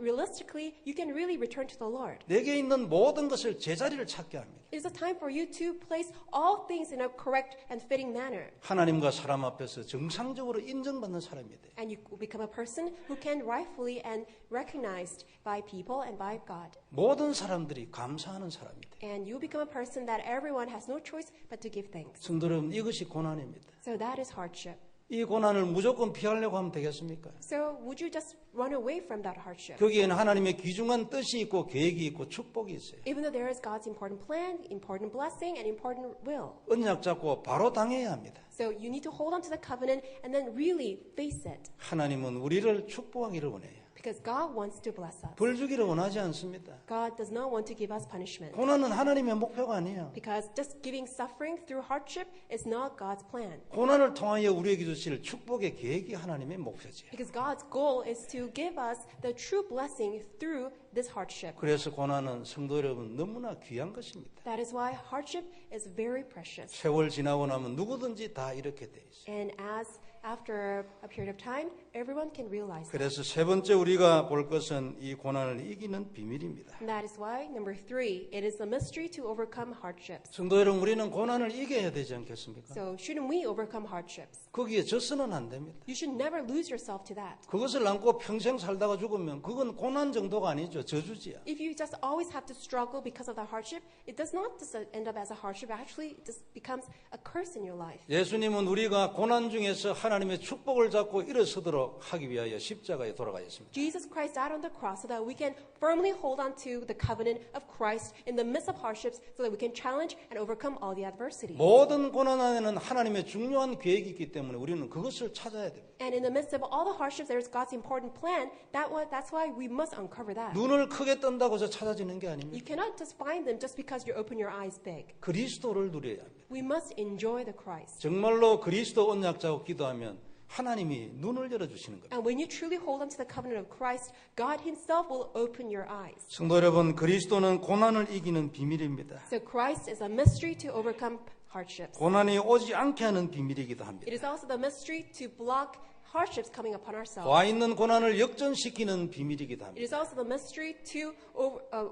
Speaker 4: realistically, you can really return to the Lord.
Speaker 3: 내게 있는 모든 것을 제자리를 찾게 합니다.
Speaker 4: It is a time for you to place all things in a correct and fitting manner.
Speaker 3: 하나님과 사람 앞에서 정상적으로 인정받는 사람이 돼요.
Speaker 4: And you become a person who can rightfully and recognized by people and by God.
Speaker 3: 모든 사람들이 감사하는 사람이 돼요.
Speaker 4: And you become a person that everyone has no choice but to give thanks.
Speaker 3: 성도 여러분, 이것이 고난입니다.
Speaker 4: So that is hardship.
Speaker 3: 이 고난을 무조건 피하려고 하면 되겠습니까?
Speaker 4: So would you just run away from that hardship?
Speaker 3: 거기에는 하나님의 귀중한 뜻이 있고 계획이 있고 축복이 있어요.
Speaker 4: Even though there is God's important plan, important blessing, and important will.
Speaker 3: 언약 잡고 바로 당해야 합니다.
Speaker 4: So you need to hold on to the covenant and then really face it.
Speaker 3: 하나님은 우리를 축복하기를 원해요.
Speaker 4: Because God wants to bless us.
Speaker 3: 벌 주기를 원하지 않습니다.
Speaker 4: God does not want to give us punishment.
Speaker 3: 고난은 하나님의 목표가 아니에요.
Speaker 4: Because just giving suffering through hardship is not God's plan.
Speaker 3: 고난을 통하여 우리에게 주실 축복의 계획이 하나님의 목표지.
Speaker 4: Because God's goal is to give us the true blessing through this hardship.
Speaker 3: 그래서 고난은 성도 여러분 너무나 귀한 것입니다.
Speaker 4: That is why hardship is very precious.
Speaker 3: 세월 지나고 나면 누구든지 다 이렇게 돼 있어요.
Speaker 4: And as after a period of time, everyone can realize that.
Speaker 3: 그래서 세 번째 우리가 볼 것은 이 고난을 이기는 비밀입니다.
Speaker 4: And that is why, number 3, it is a mystery to overcome hardships.
Speaker 3: 성도 여러분, 우리는 고난을 이겨야 되지 않겠습니까?
Speaker 4: So shouldn't we overcome hardships?
Speaker 3: 거기에 져서는 안 됩니다.
Speaker 4: You should never lose yourself to that.
Speaker 3: 그것을 안고 평생 살다가 죽으면 그건 고난 정도가 아니죠. 저주지야.
Speaker 4: If you just always have to struggle because of the hardship, it does not just end up as a hardship. Actually, it just becomes a curse in your life.
Speaker 3: 예수님은 우리가 고난 중에서 하나님의 축복을 잡고 일어서도록 하기 위하여 십자가에 돌아가셨습니다.
Speaker 4: Jesus Christ died on the cross so that we can firmly hold on to the covenant of Christ in the midst of hardships so that we can challenge and overcome all the adversity.
Speaker 3: 모든 고난 안에는 하나님의 중요한 계획이 있기 때문에 우리는 그것을 찾아야 됩니다.
Speaker 4: And in the midst of all the hardships, there is God's important plan. That's why we must uncover that.
Speaker 3: 눈을 크게 뜬다고 해서 찾아지는 게
Speaker 4: You
Speaker 3: 아닙니다.
Speaker 4: cannot just find them just because you open your eyes big.
Speaker 3: 그리스도를 누려야 합니다.
Speaker 4: We must enjoy the Christ.
Speaker 3: 정말로 그리스도 언약 잡고 기도하면 하나님이 눈을 열어주시는 겁니다.
Speaker 4: And when you truly hold on to the covenant of Christ, God himself will open your eyes.
Speaker 3: 성도 여러분, 그리스도는 고난을 이기는 비밀입니다.
Speaker 4: So Christ is a mystery to overcome hardships.
Speaker 3: 고난이 오지 않게 하는 비밀이기도 합니다.
Speaker 4: It is also the mystery to block hardships coming upon ourselves.
Speaker 3: 와 있는 고난을 역전시키는 비밀이기도
Speaker 4: It
Speaker 3: 합니다.
Speaker 4: is also the mystery to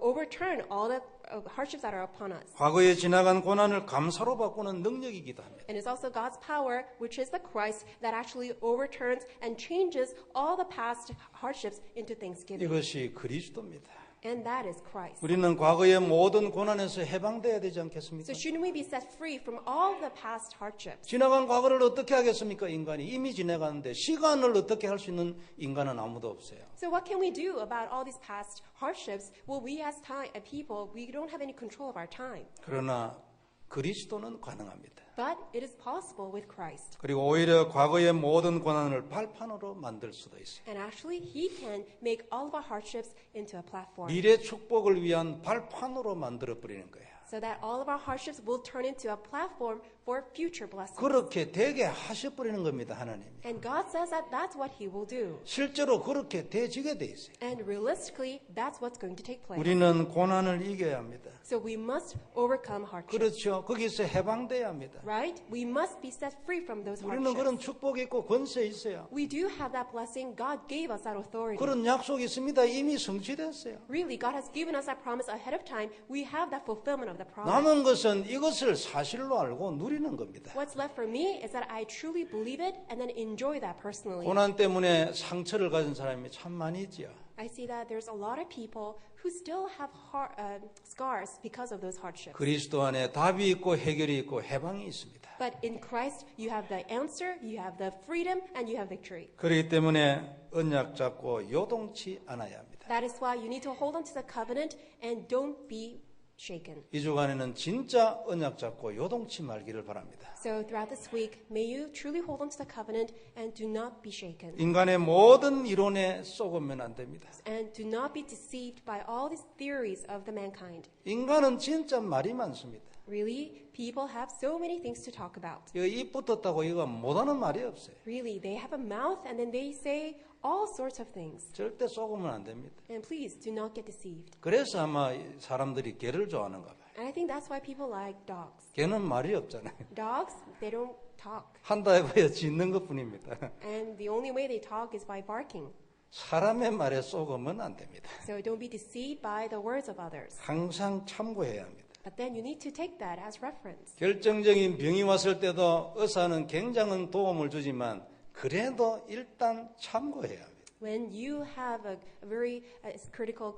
Speaker 4: overturn all the hardships that are upon us.
Speaker 3: 과거에 지나간 고난을 감사로 바꾸는 능력이기도 합니다.
Speaker 4: And it's also God's power, which is the Christ, that actually overturns and changes all the past hardships into thanksgiving.
Speaker 3: 이것이 그리스도입니다.
Speaker 4: And that is Christ.
Speaker 3: 우리는 과거의 모든 고난에서 해방돼야 되지 않겠습니까?
Speaker 4: So shouldn't we be set free from all the past hardships?
Speaker 3: 지나간 과거를 어떻게 하겠습니까? 인간이 이미 지나갔는데 시간을 어떻게 할 수 있는 인간은 아무도 없어요.
Speaker 4: So what can we do about all these past hardships? Well, we as people, we don't have any control of our time.
Speaker 3: 그러나 그리스도는 가능합니다.
Speaker 4: But it is possible with Christ.
Speaker 3: 그리고 오히려 과거의 모든 고난을 발판으로 만들 수도 있어요.
Speaker 4: And actually, He can make all of our hardships into a platform.
Speaker 3: 미래 축복을 위한 발판으로 만들어 버리는 거예요.
Speaker 4: So that all of our hardships will turn into a platform for future blessings.
Speaker 3: 그렇게 되게 하셔버리는 겁니다, 하나님이.
Speaker 4: And God says that that's what He will do.
Speaker 3: 실제로 그렇게 되지게 돼 있어요.
Speaker 4: And realistically, that's what's going to take place.
Speaker 3: 우리는 고난을 이겨야 합니다.
Speaker 4: So we must overcome hardships.
Speaker 3: 그렇죠. 거기서 해방돼야 합니다.
Speaker 4: Right? We must be set free from those
Speaker 3: 우리는 그런
Speaker 4: hardships.
Speaker 3: 축복이 있고 권세 있어요.
Speaker 4: We do have that blessing. God gave us that authority.
Speaker 3: 그런 약속이 있습니다. 이미 성취됐어요.
Speaker 4: Really, God has given us that promise ahead of time. We have that fulfillment of the promise.
Speaker 3: 남은 것은 이것을 사실로 알고 누리는 겁니다.
Speaker 4: What's left for me is that I truly believe it and then enjoy that personally.
Speaker 3: 고난 때문에 상처를 가진 사람이 참 많이 있지요.
Speaker 4: I see that there's a lot of people who still have scars because of those hardships.
Speaker 3: 그리스도 안에 답이 있고 해결이 있고 해방이 있습니다.
Speaker 4: But in Christ, you have the answer, you have the freedom, and you have victory.
Speaker 3: 그렇기 때문에 언약 잡고 요동치 않아야 합니다.
Speaker 4: That is why you need to hold on to the covenant and don't be shaken.
Speaker 3: 이 주간에는 진짜 언약 잡고 요동치 말기를 바랍니다.
Speaker 4: So throughout this week, may you truly hold on to the covenant and do not be shaken.
Speaker 3: 인간의 모든 이론에 쏘으면 안 됩니다.
Speaker 4: And do not be deceived by all these theories of the mankind.
Speaker 3: 인간은 진짜 말이 많습니다.
Speaker 4: Really, people have so many things to talk about.
Speaker 3: 이거 입 붙었다고 이거 못하는 말이 없어요.
Speaker 4: Really, they have a mouth and then they say all sorts of things.
Speaker 3: 절대 쏘으면 안 됩니다.
Speaker 4: And please, do not get deceived.
Speaker 3: 그래서 아마 사람들이 개를 좋아하는가 봐요.
Speaker 4: And I think that's why people like dogs.
Speaker 3: 개는 말이 없잖아요.
Speaker 4: Dogs, they don't talk.
Speaker 3: 한다 해봐야 짖는 것뿐입니다.
Speaker 4: And the only way they talk is by barking.
Speaker 3: 사람의 말에 쏘으면 안 됩니다.
Speaker 4: So don't be deceived by the words of others.
Speaker 3: 항상 참고해야 합니다.
Speaker 4: But then you need to take that as reference.
Speaker 3: 결정적인 병이 왔을 때도 의사는 굉장한 도움을 주지만 그래도 일단 참고해야 합니다.
Speaker 4: When you have a very critical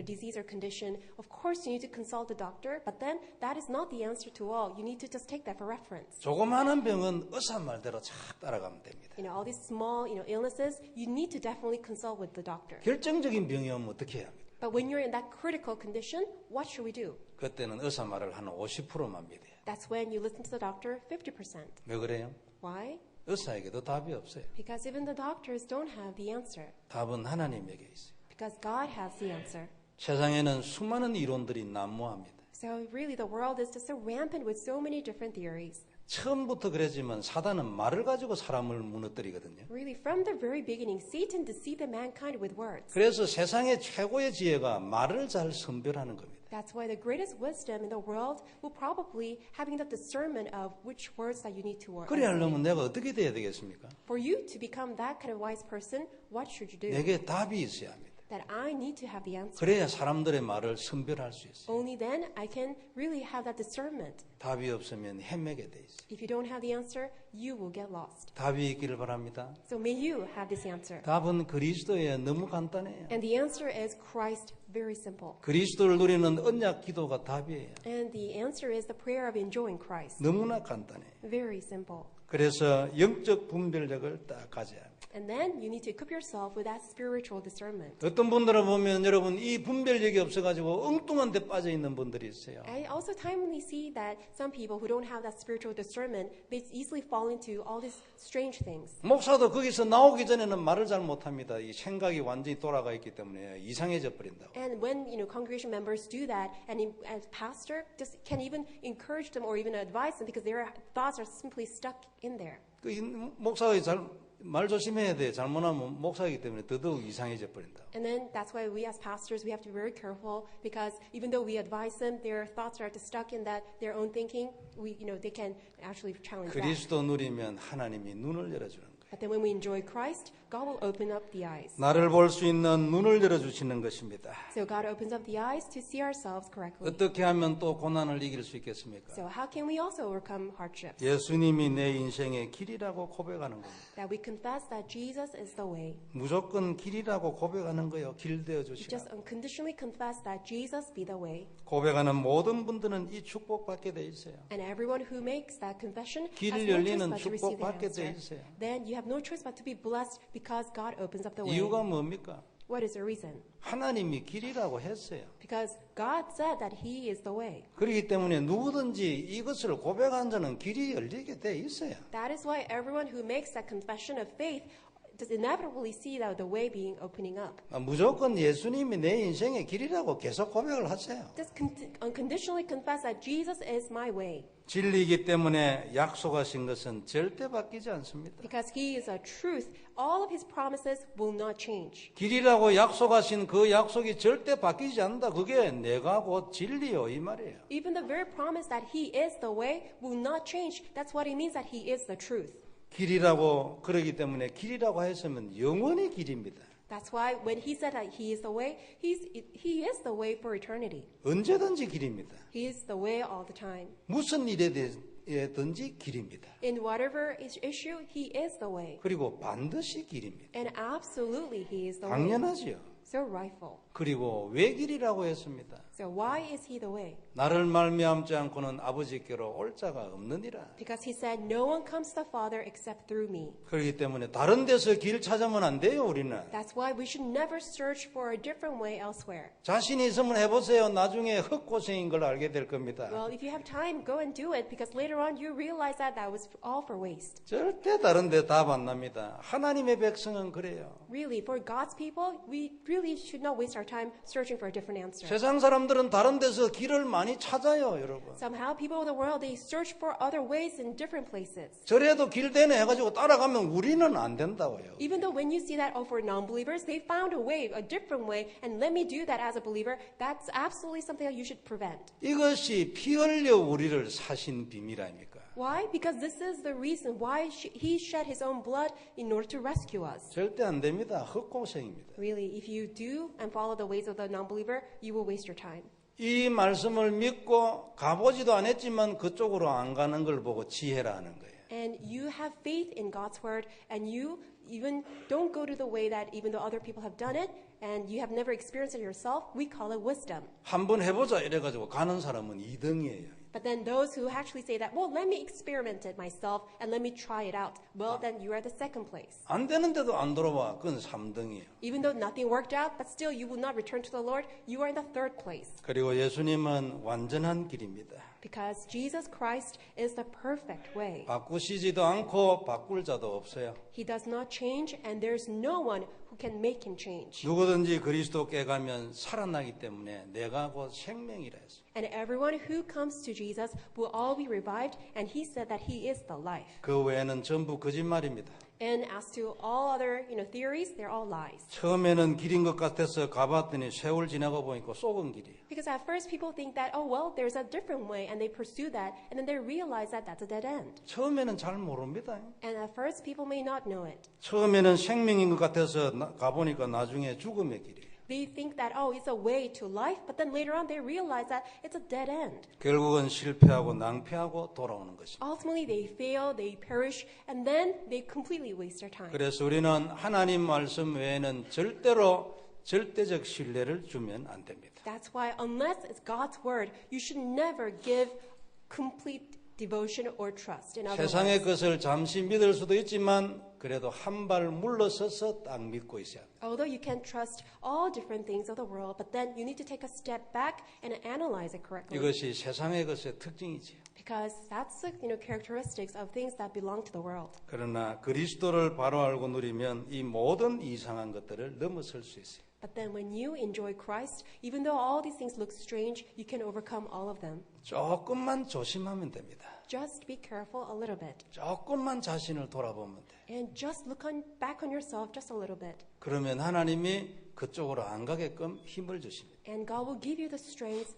Speaker 4: disease or condition, of course you need to consult the doctor, but then that is not the answer to all. You need to just take that for reference.
Speaker 3: 조그마한 병은 의사 말대로 착 따라가면 됩니다.
Speaker 4: All these small, illnesses, you need to definitely consult with the doctor.
Speaker 3: 결정적인 병이 오면 어떻게 해야 합니까?
Speaker 4: But when you're in that critical condition, what should we do?
Speaker 3: 그때는 의사 말을 한 50%만 믿어요.
Speaker 4: That's when you listen to the doctor 50%.
Speaker 3: 왜 그래요?
Speaker 4: Why?
Speaker 3: 의사에게도 답이 없어요.
Speaker 4: Because even the doctors don't have the answer.
Speaker 3: 답은 하나님에게 있어요.
Speaker 4: Because God has the answer.
Speaker 3: 세상에는 수많은 이론들이 난무합니다.
Speaker 4: So really the world is just so rampant with so many different theories.
Speaker 3: 처음부터 그랬지만 사단은 말을 가지고 사람을 무너뜨리거든요.
Speaker 4: Really, from the very beginning, Satan deceived the mankind with words.
Speaker 3: 그래서 세상의 최고의 지혜가 말을 잘 선별하는 겁니다.
Speaker 4: That's why the greatest wisdom in the world will probably having the discernment of which words that you need to
Speaker 3: 그래 하려면 내가 어떻게 돼야 되겠습니까?
Speaker 4: For you to become that kind of wise person, what should you do?
Speaker 3: 내게 답이 있어야 합니다.
Speaker 4: That I need to have the answer.
Speaker 3: 그래야 사람들의 말을 선별할 수 있어요.
Speaker 4: Only then I can really have that discernment.
Speaker 3: 답이 없으면 헤매게 돼 있어요.
Speaker 4: If you don't have the answer, you will get lost.
Speaker 3: 답이 있기를 바랍니다.
Speaker 4: So may you have this answer.
Speaker 3: 답은 그리스도예요. 너무 간단해요.
Speaker 4: And the answer is Christ, very simple.
Speaker 3: 그리스도를 누리는 언약 기도가 답이에요.
Speaker 4: And the answer is the prayer of enjoying Christ.
Speaker 3: 너무나 간단해요.
Speaker 4: Very simple.
Speaker 3: 그래서 영적 분별력을 딱 가져야 합니다.
Speaker 4: And then you need to equip yourself with that spiritual discernment.
Speaker 3: 어떤 분들을 보면 여러분 이 분별력이 없어가지고 엉뚱한 데 빠져 있는 분들이 있어요.
Speaker 4: I also timely see that some people who don't have that spiritual discernment, they easily fall into all these strange things.
Speaker 3: 목사도 거기서 나오기 전에는 말을 잘 못합니다. 이 생각이 완전히 돌아가 있기 때문에 이상해져 버린다고.
Speaker 4: And when congregation members do that, and as pastor just can even encourage them or even advise them because their thoughts are simply stuck in there.
Speaker 3: 그 목사가 말 조심해야 돼. 잘못하면 목사이기 때문에 더더욱 이상해져 버린다.
Speaker 4: And then that's why we as pastors, we have to be very careful because even though we advise them, their thoughts are stuck in that their own thinking. They can actually challenge that.
Speaker 3: 그리스도 누리면 하나님이 눈을 열어주는 거예요.
Speaker 4: But then when we enjoy Christ, God will open up the eyes.
Speaker 3: 나를 볼 수 있는 눈을 열어주시는 것입니다.
Speaker 4: So God opens up the eyes to see ourselves correctly.
Speaker 3: 어떻게 하면 또 고난을 이길 수 있겠습니까?
Speaker 4: So how can we also overcome hardships?
Speaker 3: 예수님이 내 인생의 길이라고 고백하는 겁니다.
Speaker 4: That we confess that Jesus is the way.
Speaker 3: 무조건 길이라고 고백하는 거예요. 길 되어 주시라.
Speaker 4: Just unconditionally confess that Jesus be the way.
Speaker 3: 고백하는 모든 분들은 이 축복받게 돼 있어요.
Speaker 4: And everyone who makes that confession
Speaker 3: 길
Speaker 4: has no choice
Speaker 3: 열리는
Speaker 4: but to receive the
Speaker 3: 축복받게 돼
Speaker 4: answer.
Speaker 3: 있어요.
Speaker 4: Then you have no choice but to be blessed because God opens up the way.
Speaker 3: 이유가 뭡니까?
Speaker 4: What is the reason?
Speaker 3: 하나님이 길이라고 했어요.
Speaker 4: Because God said that He is the way.
Speaker 3: 그렇기 때문에 누구든지 이것을 고백한 자는 길이 열리게 돼 있어요.
Speaker 4: That is why everyone who makes that confession of faith does inevitably see that the way being opening up.
Speaker 3: 무조건 예수님이 내 인생의 길이라고 계속 고백을 하세요.
Speaker 4: Just unconditionally confess that Jesus is my way.
Speaker 3: 진리이기 때문에 약속하신 것은 절대 바뀌지 않습니다.
Speaker 4: Because He is a truth, all of His promises will not change.
Speaker 3: 길이라고 약속하신 그 약속이 절대 바뀌지 않는다. 그게 내가 곧 진리요 이 말이에요.
Speaker 4: Even the very promise that He is the way will not change. That's what it means that He is the truth.
Speaker 3: 길이라고 그러기 때문에 길이라고 했으면 영원히 길입니다.
Speaker 4: That's why when He said that He is the way, He is the way for eternity.
Speaker 3: 언제든지 길입니다.
Speaker 4: He is the way all the time.
Speaker 3: 무슨 일에 대해든지 길입니다.
Speaker 4: In whatever issue, He is the way.
Speaker 3: 그리고 반드시 길입니다.
Speaker 4: And absolutely He is the way.
Speaker 3: 당연하지요.
Speaker 4: So rightful.
Speaker 3: 그리고 왜 길이라고 했습니다.
Speaker 4: So why is he the way?
Speaker 3: 나를 말미암지 않고는 아버지께로 올 자가 없느니라.
Speaker 4: Because he said, no one comes to the Father except through me.
Speaker 3: 그렇기 때문에 다른 데서 길 찾으면 안 돼요, 우리는.
Speaker 4: That's why we should never search for a different way elsewhere.
Speaker 3: 자신이 있으면 해보세요. 나중에 헛고생인 걸 알게 될 겁니다.
Speaker 4: Well, if you have time, go and do it, because later on you realize that that was all for waste.
Speaker 3: 절대 다른 데 답 안 납니다. 하나님의 백성은 그래요.
Speaker 4: Really, for God's people, we really should not waste our time searching for a different answer.
Speaker 3: 세상 사람들은 다른 데서 길을 많이 찾아요, 여러분.
Speaker 4: Somehow people of the world, they search for other ways in different places.
Speaker 3: 저래도 길 되네 해가지고 따라가면 우리는 안 된다고요.
Speaker 4: Even though when you see that, oh, for non-believers, they found a way, a different way, and let me do that as a believer, that's absolutely something that you should prevent.
Speaker 3: 이것이 피 흘려 우리를 사신 비밀 아닙니까?
Speaker 4: Why? Because this is the reason why he shed his own blood in order to rescue us.
Speaker 3: 절대 안 됩니다. 헛고생입니다.
Speaker 4: Really, if you do and follow the ways of the non-believer, you will waste your time.
Speaker 3: 이 말씀을 믿고 가보지도 않았지만 그쪽으로 안 가는 걸 보고 지혜라 하는 거예요.
Speaker 4: And you have faith in God's word, and you even don't go to the way that even though other people have done it, and you have never experienced it yourself, we call it wisdom.
Speaker 3: 한번 해보자 이래가지고 가는 사람은 2등이에요.
Speaker 4: But then those who actually say that, well, let me experiment it myself and let me try it out, well, then you are the second place.
Speaker 3: 안 되는데도 안 돌아와. 그건 3등이에요.
Speaker 4: Even though nothing worked out, but still you will not return to the Lord, you are in the third place.
Speaker 3: 그리고 예수님은 완전한 길입니다.
Speaker 4: Because Jesus Christ is the perfect way.
Speaker 3: 바꾸시지도 않고 바꿀 자도 없어요.
Speaker 4: He does not change, and there's no one who can make him change.
Speaker 3: 누구든지 그리스도께 가면 살아나기 때문에 내가 곧 생명이라 했어요.
Speaker 4: And everyone who comes to Jesus will all be revived, and he said that he is the life.
Speaker 3: 그 외에는 전부 거짓말입니다.
Speaker 4: And as to all other, theories, they're all lies.
Speaker 3: 처음에는 길인 것 같아서 가봤더니 세월 지나고 보니까 쏙은 길이에요.
Speaker 4: Because at first people think that, oh, well, there's a different way, and they pursue that, and then they realize that that's a dead end.
Speaker 3: 처음에는 잘 모릅니다.
Speaker 4: And at first people may not know it.
Speaker 3: 처음에는 생명인 것 같아서 가보니까 나중에 죽음의 길이에요.
Speaker 4: They think that, oh, it's a way to life, but then later on they realize that it's a dead end.
Speaker 3: 결국은 실패하고 낭패하고 돌아오는 것입니다.
Speaker 4: Ultimately, they fail, they perish, and then they completely waste their time.
Speaker 3: 그래서 우리는 하나님 말씀 외에는 절대로 절대적 신뢰를 주면 안 됩니다.
Speaker 4: That's why unless it's God's word, you should never give complete devotion or trust. In other
Speaker 3: 세상의
Speaker 4: words,
Speaker 3: 것을 잠시 믿을 수도 있지만 그래도 한 발 물러서서 딱 믿고 있어야 합니다.
Speaker 4: although you can trust all different things of the world, but then you need to take a step back and analyze it correctly.
Speaker 3: 이것이 세상의 것의 특징이지요.
Speaker 4: Because that's the characteristics of things that belong to the world.
Speaker 3: 그러나 그리스도를 바로 알고 누리면 이 모든 이상한 것들을 넘어설 수 있어요.
Speaker 4: But then when you enjoy Christ, even though all these things look strange, you can overcome all of them.
Speaker 3: 조금만 조심하면 됩니다.
Speaker 4: Just be careful a little bit.
Speaker 3: 조금만 자신을 돌아보면 돼.
Speaker 4: And just look back on yourself just a little bit.
Speaker 3: 그러면 하나님이 그쪽으로 안 가게끔 힘을 주십니다.
Speaker 4: And God will give you the strength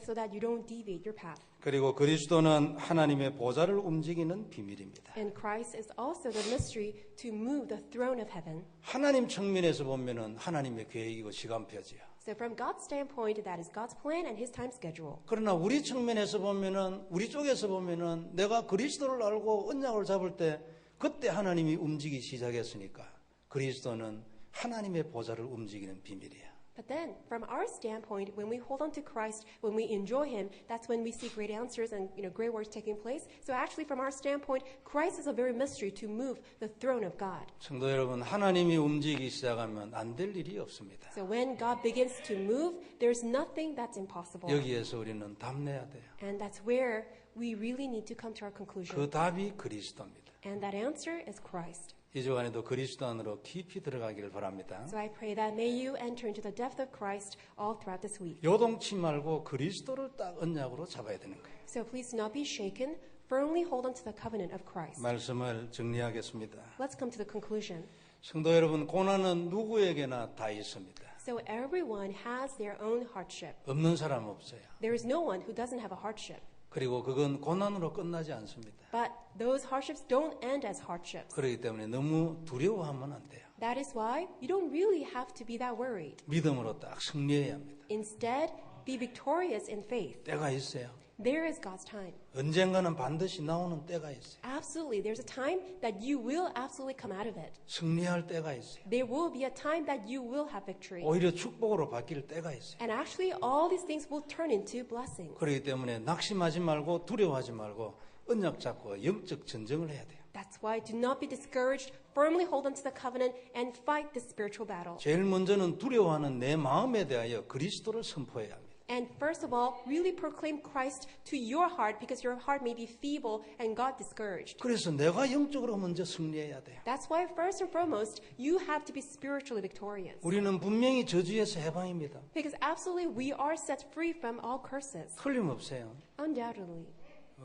Speaker 4: so that you don't deviate your path.
Speaker 3: 그리고 그리스도는 하나님의 보좌를 움직이는 비밀입니다.
Speaker 4: And Christ is also the mystery to move the throne of heaven.
Speaker 3: 하나님 측면에서 보면은 하나님의 계획이고 시간표지요.
Speaker 4: So from God's standpoint, that is God's plan and His time schedule.
Speaker 3: 그러나 우리 측면에서 보면은 우리 쪽에서 보면은 내가 그리스도를 알고 언약을 잡을 때 그때 하나님이 움직이기 시작했으니까 그리스도는 하나님의 보좌를 움직이는 비밀이야.
Speaker 4: But then, from our standpoint, when we hold on to Christ, when we enjoy Him, that's when we see great answers and great works taking place. So actually, from our standpoint, Christ is a very mystery to move the throne of God.
Speaker 3: 성도 여러분, 하나님이 움직이기 시작하면 안 될 일이 없습니다.
Speaker 4: So when God begins to move, there's nothing that's impossible.
Speaker 3: 여기에서 우리는 답내야 돼요.
Speaker 4: And that's where we really need to come to our conclusion.
Speaker 3: 그 답이 그리스도입니다.
Speaker 4: And that answer is Christ.
Speaker 3: 이 주간에도 그리스도 안으로 깊이 들어가기를 바랍니다.
Speaker 4: So I pray that may you enter into the depth of Christ all throughout this week.
Speaker 3: 요동치 말고 그리스도를 딱 언약으로 잡아야 되는 거예요.
Speaker 4: So please do not be shaken. Firmly hold on to the covenant of Christ.
Speaker 3: 말씀을 정리하겠습니다.
Speaker 4: Let's come to the conclusion.
Speaker 3: 성도 여러분, 고난은 누구에게나 다 있습니다.
Speaker 4: So everyone has their own hardship.
Speaker 3: 없는 사람 없어요.
Speaker 4: There is no one who doesn't have a hardship.
Speaker 3: 그리고 그건 고난으로 끝나지 않습니다.
Speaker 4: But those hardships don't end as hardships.
Speaker 3: 그렇기 때문에 너무 두려워하면 안 돼요.
Speaker 4: That is why you don't really have to be that worried.
Speaker 3: 믿음으로 딱 승리해야 합니다.
Speaker 4: Instead, be victorious in faith.
Speaker 3: 때가 있어요.
Speaker 4: There is God's time.
Speaker 3: 언젠가는 반드시 나오는 때가 있어요.
Speaker 4: Absolutely. There's a time that you will absolutely come out of it.
Speaker 3: 승리할 때가 있어요.
Speaker 4: There will be a time that you will have victory.
Speaker 3: 오히려 축복으로 바뀔 때가 있어요.
Speaker 4: And actually, all these things will turn into blessings.
Speaker 3: 그렇기 때문에 낙심하지 말고 두려워하지 말고 언약 잡고 영적 전쟁을 해야 돼요.
Speaker 4: That's why do not be discouraged. Firmly hold on to the covenant and fight this spiritual battle.
Speaker 3: 제일 먼저는 두려워하는 내 마음에 대하여 그리스도를 선포해야 합니다.
Speaker 4: And first of all, really proclaim Christ to your heart because your heart may be feeble and got discouraged.
Speaker 3: 그래서 내가 영적으로 먼저 승리해야 돼요.
Speaker 4: That's why first and foremost, you have to be spiritually victorious.
Speaker 3: 우리는 분명히 저주에서 해방입니다.
Speaker 4: Because absolutely we are set free from all curses.
Speaker 3: 틀림없어요.
Speaker 4: Undoubtedly.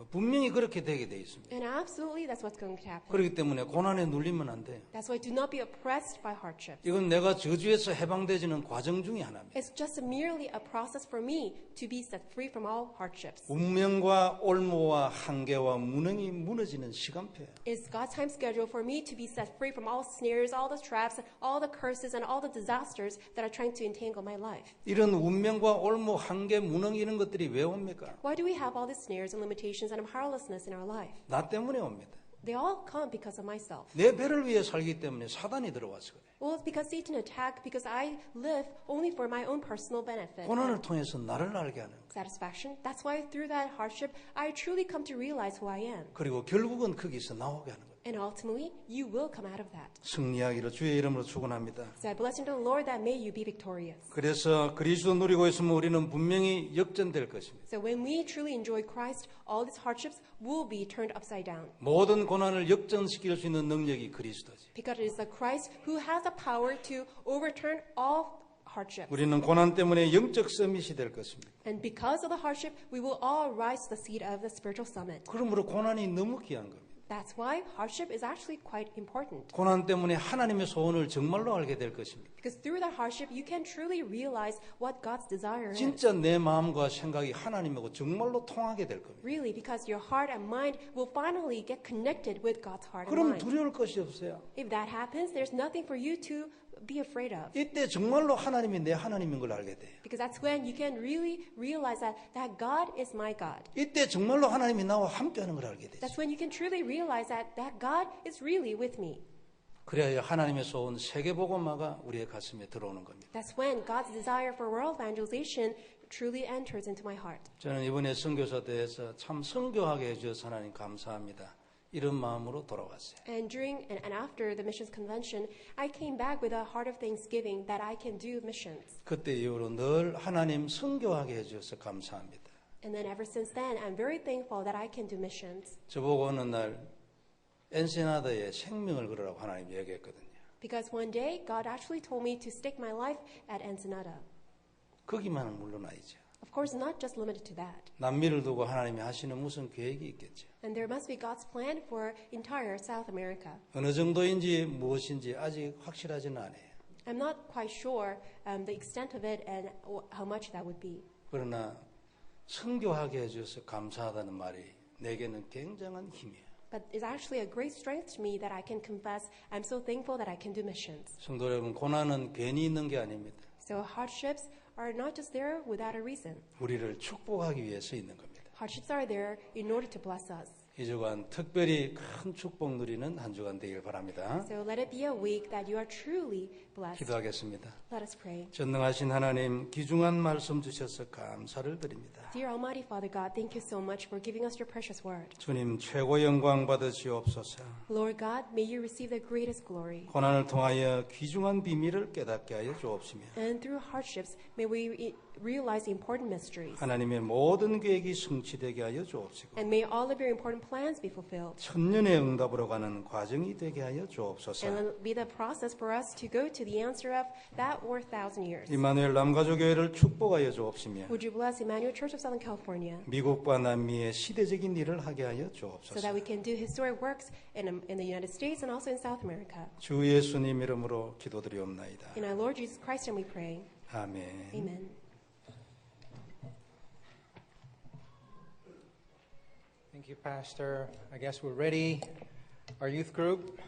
Speaker 3: 분명히 그렇게 되게 돼 있습니다.
Speaker 4: And absolutely that's what's going to happen.
Speaker 3: 그렇기 때문에 고난에 눌리면 안 돼요.
Speaker 4: That's why do not be oppressed by hardship.
Speaker 3: 이건 내가 저주에서 해방되지는 과정 중에 하나입니다.
Speaker 4: It's just merely a process for me to be set free from all hardships.
Speaker 3: 운명과 올무와 한계와 무능이 무너지는 시간표예요.
Speaker 4: It's God's time schedule for me to be set free from all snares, all the traps, all the curses, and all the disasters that are trying to entangle my life.
Speaker 3: 이런 운명과 올무, 한계, 무능 이런 것들이 왜 옵니까?
Speaker 4: Why do we have all these snares and limitations and powerlessness in our life?
Speaker 3: 나 때문에 옵니다.
Speaker 4: They all come because of myself.
Speaker 3: 내 배를 위해 살기 때문에 사단이 들어와서 그래요.
Speaker 4: Well, it's because Satan attacked because I live only for my own personal benefit.
Speaker 3: 고난을 통해서 나를 알게 하는 거예요.
Speaker 4: Satisfaction. That's why through that hardship, I truly come to realize who I am.
Speaker 3: 그리고 결국은 거기서 나오게 하는 거예요.
Speaker 4: And ultimately, you will come out of that.
Speaker 3: 승리하기를 주의 이름으로 축원합니다.
Speaker 4: So I bless you to the Lord that may you be victorious.
Speaker 3: 그래서 그리스도 누리고 있으면 우리는 분명히 역전될 것입니다.
Speaker 4: So when we truly enjoy Christ, all these hardships will be turned upside down.
Speaker 3: 모든 고난을 역전시킬 수 있는 능력이 그리스도지.
Speaker 4: Because it is the Christ who has the power to overturn all hardship.
Speaker 3: 우리는 고난 때문에 영적 서밋이 될 것입니다.
Speaker 4: And because of the hardship, we will all rise to the seat of the spiritual summit.
Speaker 3: 그러므로 고난이 너무 귀한 겁니다.
Speaker 4: That's why hardship is actually quite important.
Speaker 3: 고난 때문에 하나님의 소원을 정말로 알게 될 것입니다.
Speaker 4: Because through that hardship, you can truly realize what God's desire is.
Speaker 3: 진짜 내 마음과 생각이 하나님하고 정말로 통하게 될 겁니다.
Speaker 4: Really, because your heart and mind will finally get connected with God's heart and
Speaker 3: 그럼
Speaker 4: mind.
Speaker 3: 두려울 것이 없어요.
Speaker 4: If that happens, there's nothing for you to be afraid of.
Speaker 3: 이때 정말로 하나님이 내 하나님인 걸 알게 돼요.
Speaker 4: Because that's when you can really realize that God is my God.
Speaker 3: 이때 정말로 하나님이 나와 함께하는 걸 알게 되죠.
Speaker 4: That's when you can truly realize that God is really with me.
Speaker 3: 그래야 하나님의 소원 세계복음화가 우리의 가슴에 들어오는 겁니다.
Speaker 4: That's when God's desire for world evangelization truly enters into my heart.
Speaker 3: 저는 이번에 선교사대에서 참 선교하게 해주셔서 하나님 감사합니다. 이런 마음으로 돌아왔어요.
Speaker 4: And during and after the missions convention, I came back with a heart of thanksgiving that I can do missions.
Speaker 3: 그때 이후로 늘 하나님 선교하게 해주셔서 감사합니다.
Speaker 4: And then ever since then, I'm very thankful that I can do missions.
Speaker 3: 저보고 어느 날 엔세나다에 생명을 걸으라고 하나님 얘기했거든요.
Speaker 4: Because one day, God actually told me to stake my life at Ensenada.
Speaker 3: 거기만은 물러나야죠.
Speaker 4: Of course, not just limited to that.
Speaker 3: 남미를 두고 하나님이 하시는 무슨 계획이 있겠죠.
Speaker 4: And there must be God's plan for entire South America.
Speaker 3: 어느 정도인지 무엇인지 아직 확실하지는 않아요.
Speaker 4: I'm not quite sure the extent of it and how much that would be.
Speaker 3: 그러나 선교하게 해주셔서 감사하다는 말이 내게는 굉장한 힘이에요.
Speaker 4: But it's actually a great strength to me that I can confess I'm so thankful that I can do missions.
Speaker 3: 성도 여러분, 고난은 괜히 있는 게 아닙니다.
Speaker 4: So hardships are not just there without a reason.
Speaker 3: 우리를 축복하기 위해서 있는 겁니다.
Speaker 4: Hardships are there in order to bless us.
Speaker 3: 이 주간 특별히 큰 축복 누리는 한 주간 되길 바랍니다.
Speaker 4: So let it be a week that you are truly blessed.
Speaker 3: 기도하겠습니다.
Speaker 4: Let us pray.
Speaker 3: 전능하신 하나님, 귀중한 말씀 주셔서 감사를 드립니다.
Speaker 4: Dear Almighty Father God, thank you so much for giving us your precious word.
Speaker 3: 주님, 최고 영광 받으시옵소서.
Speaker 4: Lord God, may you receive the greatest glory.
Speaker 3: 고난을 통하여 귀중한 비밀을 깨닫게 하여 주옵시며
Speaker 4: And through hardships, may we realize the important mysteries.
Speaker 3: 하나님의 모든 계획이 성취되게 하여 주옵시고
Speaker 4: And may all of your important plans be fulfilled.
Speaker 3: 천년의 응답으로 가는 과정이 되게 하여 주옵소서.
Speaker 4: And let it be the process for us to go to the answer of that worth 1,000 years.
Speaker 3: 임마누엘 남가족교회를 축복하여 주옵시며
Speaker 4: Would you bless Emmanuel Church of Southern California
Speaker 3: 미국과 남미의 시대적인 일을 하게 하여
Speaker 4: so
Speaker 3: 주옵소서.
Speaker 4: that we can do historic works in the United States and also in South America.
Speaker 3: 주 예수님 이름으로 기도드리옵나이다.
Speaker 4: In our Lord Jesus Christ, and we pray.
Speaker 3: 아멘.
Speaker 4: Amen.
Speaker 1: Thank you, Pastor. I guess we're ready. Our youth group.